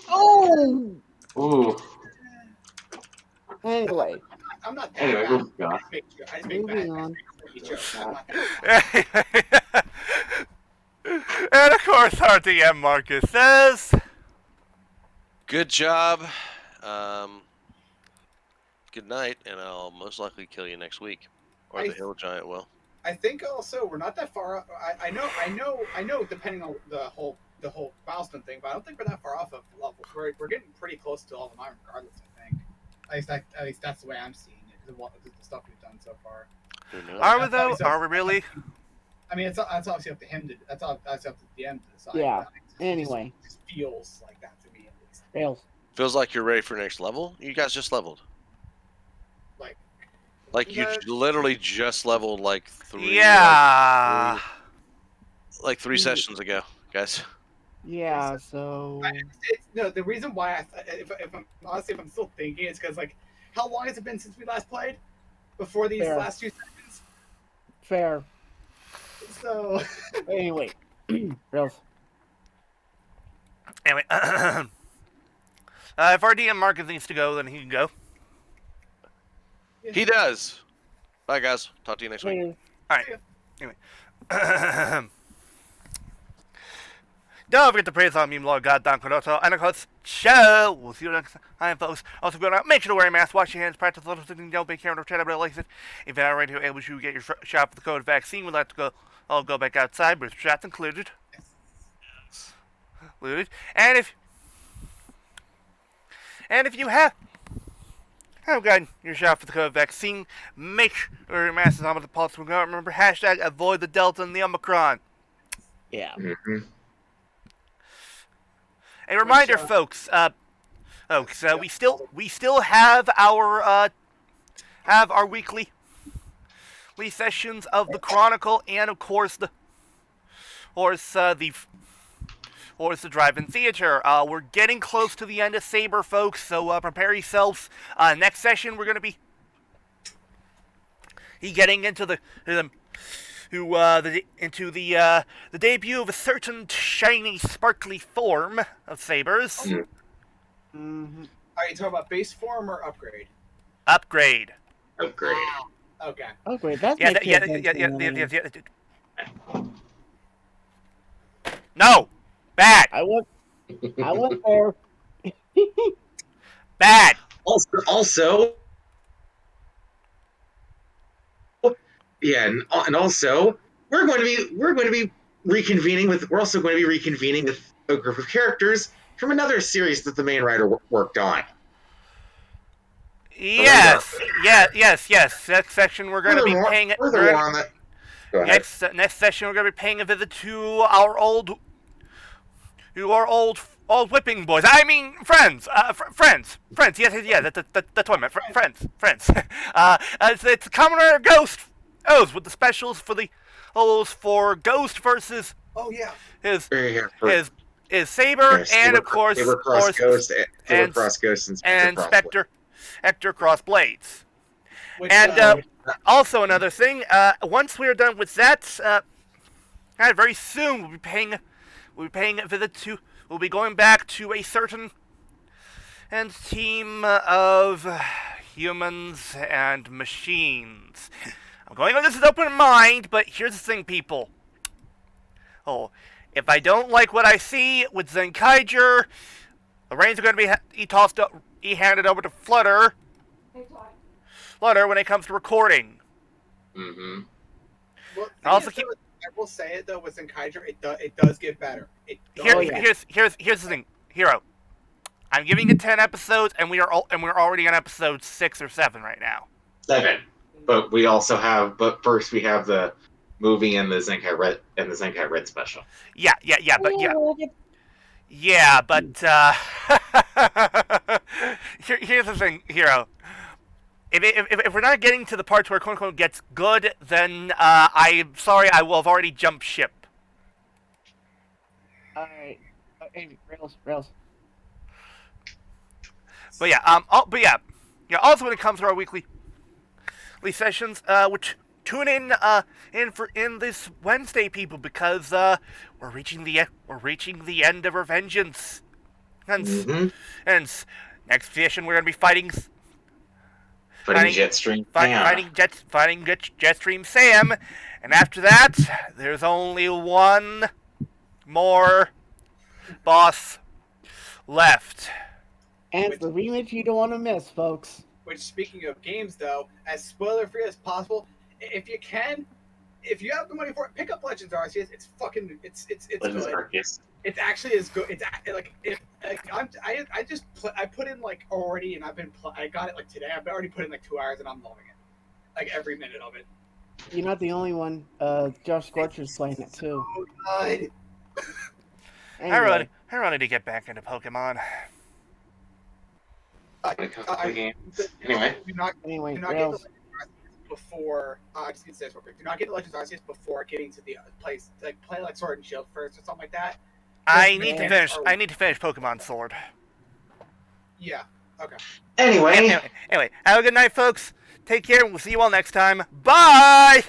Oh. Ooh. Anyway. I'm not that Anyway, bad. God. I just make Moving bad on. jokes. I'm not that And of course, our DM Markus says, Good job. Good night, and I'll most likely kill you next week, or the Hill Giant will. I think also we're not that far. I know. Depending on the whole milestone thing, but I don't think we're that far off of level. We're getting pretty close to level 9, regardless. I think. At least that's the way I'm seeing it. The stuff we've done so far. "Are we though? Are we really?" I mean, that's obviously up to him to. That's up to the DM to decide. Yeah. It Anyway. just feels like that to me, at least. Fails. Feels like you're ready for next level. You guys just leveled. Like you literally just leveled like 3. Yeah. Like 3 sessions ago, guys. Yeah. So. No, the reason why if I'm honestly, if I'm still thinking, it's because like, how long has it been since we last played? Before these last 2 sessions. Fair. So. Anyway. Rails. Anyway, if our DM Markus needs to go, then he can go. He does. Bye, guys. Talk to you next week. Later. All right. Anyway. Don't forget to praise on meme Lord God Don Cordoto and of course show. We'll see you next time, folks. Also go out, make sure to wear a mask, wash your hands, practice little sitting, don't be careful, chat about it. If you're not ready to able to get your shot for the COVID vaccine, we'd like to go back outside, with shots included. And if you have gotten your shot for the COVID vaccine, make sure your mask is on with the pulse. Remember, hashtag avoid the Delta and the Omicron. Yeah. Mm-hmm. A reminder, folks. We still have our weekly sessions of the Chronicle and of course the drive-in theater. We're getting close to the end of Saber, folks. So prepare yourselves. Next session, we're gonna be getting into the debut of a certain shiny, sparkly form of sabers. Mm-hmm. Are you talking about base form or upgrade? Upgrade. Upgrade. Okay. Upgrade. That's Yeah. No, bad. I went there. Bad. Also, Yeah, and also we're going to be reconvening with. We're also going to be reconvening with a group of characters from another series that the main writer worked on. Yes, yes. Next section we're going to be paying. Furthermore on that. Go ahead. Next session we're going to be paying a visit to our old whipping boys. I mean, friends. Friends. Yes. That's what I meant. Friends. It's Commoner Ghost. With the specials for the for Ghost versus. Oh yeah. His Saber, and of course, Saber Cross Ghost, and Spectre Cross Blades. Which, And also another thing, once we are done with that, very soon we'll be paying a visit to. We'll be going back to a certain team of humans and machines. I'm going on this with open mind, but here's the thing, people. If I don't like what I see with Zenkaiger, the reins are going to be handed over to Flutter. Flutter when it comes to recording. Mm-hmm. Well, I will say it though with Zenkaiger, it does get better. Here's the thing, Hiiro. I'm giving it 10 episodes, and we're already on episode 6 or 7 right now. 7, but we also have. But first we have the movie and the Zenkai Red special. Yeah, but here's the thing, Hiiro. If we're not getting to the parts where quote unquote gets good, then I'm sorry, I will have already jumped ship. Alright. Hey, Rails. But yeah. Also, when it comes to our weekly sessions, which tune in this Wednesday, people, because we're reaching the end of our vengeance. And next session we're gonna be fighting Jetstream. Fighting Jetstream Sam, and after that, there's only one more boss left. And it's the rematch you don't want to miss, folks. Which, speaking of games, though, as spoiler-free as possible, if you can, if you have the money for it, pick up Legends Arceus. It's fucking, it's Legends good. Arceus. It's actually as good. It's like I put in like already, and I got it like today. I've already put in like 2 hours, and I'm loving it. Like every minute of it. You're not the only one. Josh Scorcher's playing it too. Oh god. Anyway. I really need to get back into Pokemon. Anyway. Do not Anyway, get the Rails. Legends Arceus before. I just need to say this real quick. Do not get the Legends Arceus before getting to the place. Like play like Sword and Shield first or something like that. I need to finish Pokemon Sword. Yeah. Okay. Anyway, have a good night, folks. Take care, and we'll see you all next time. Bye!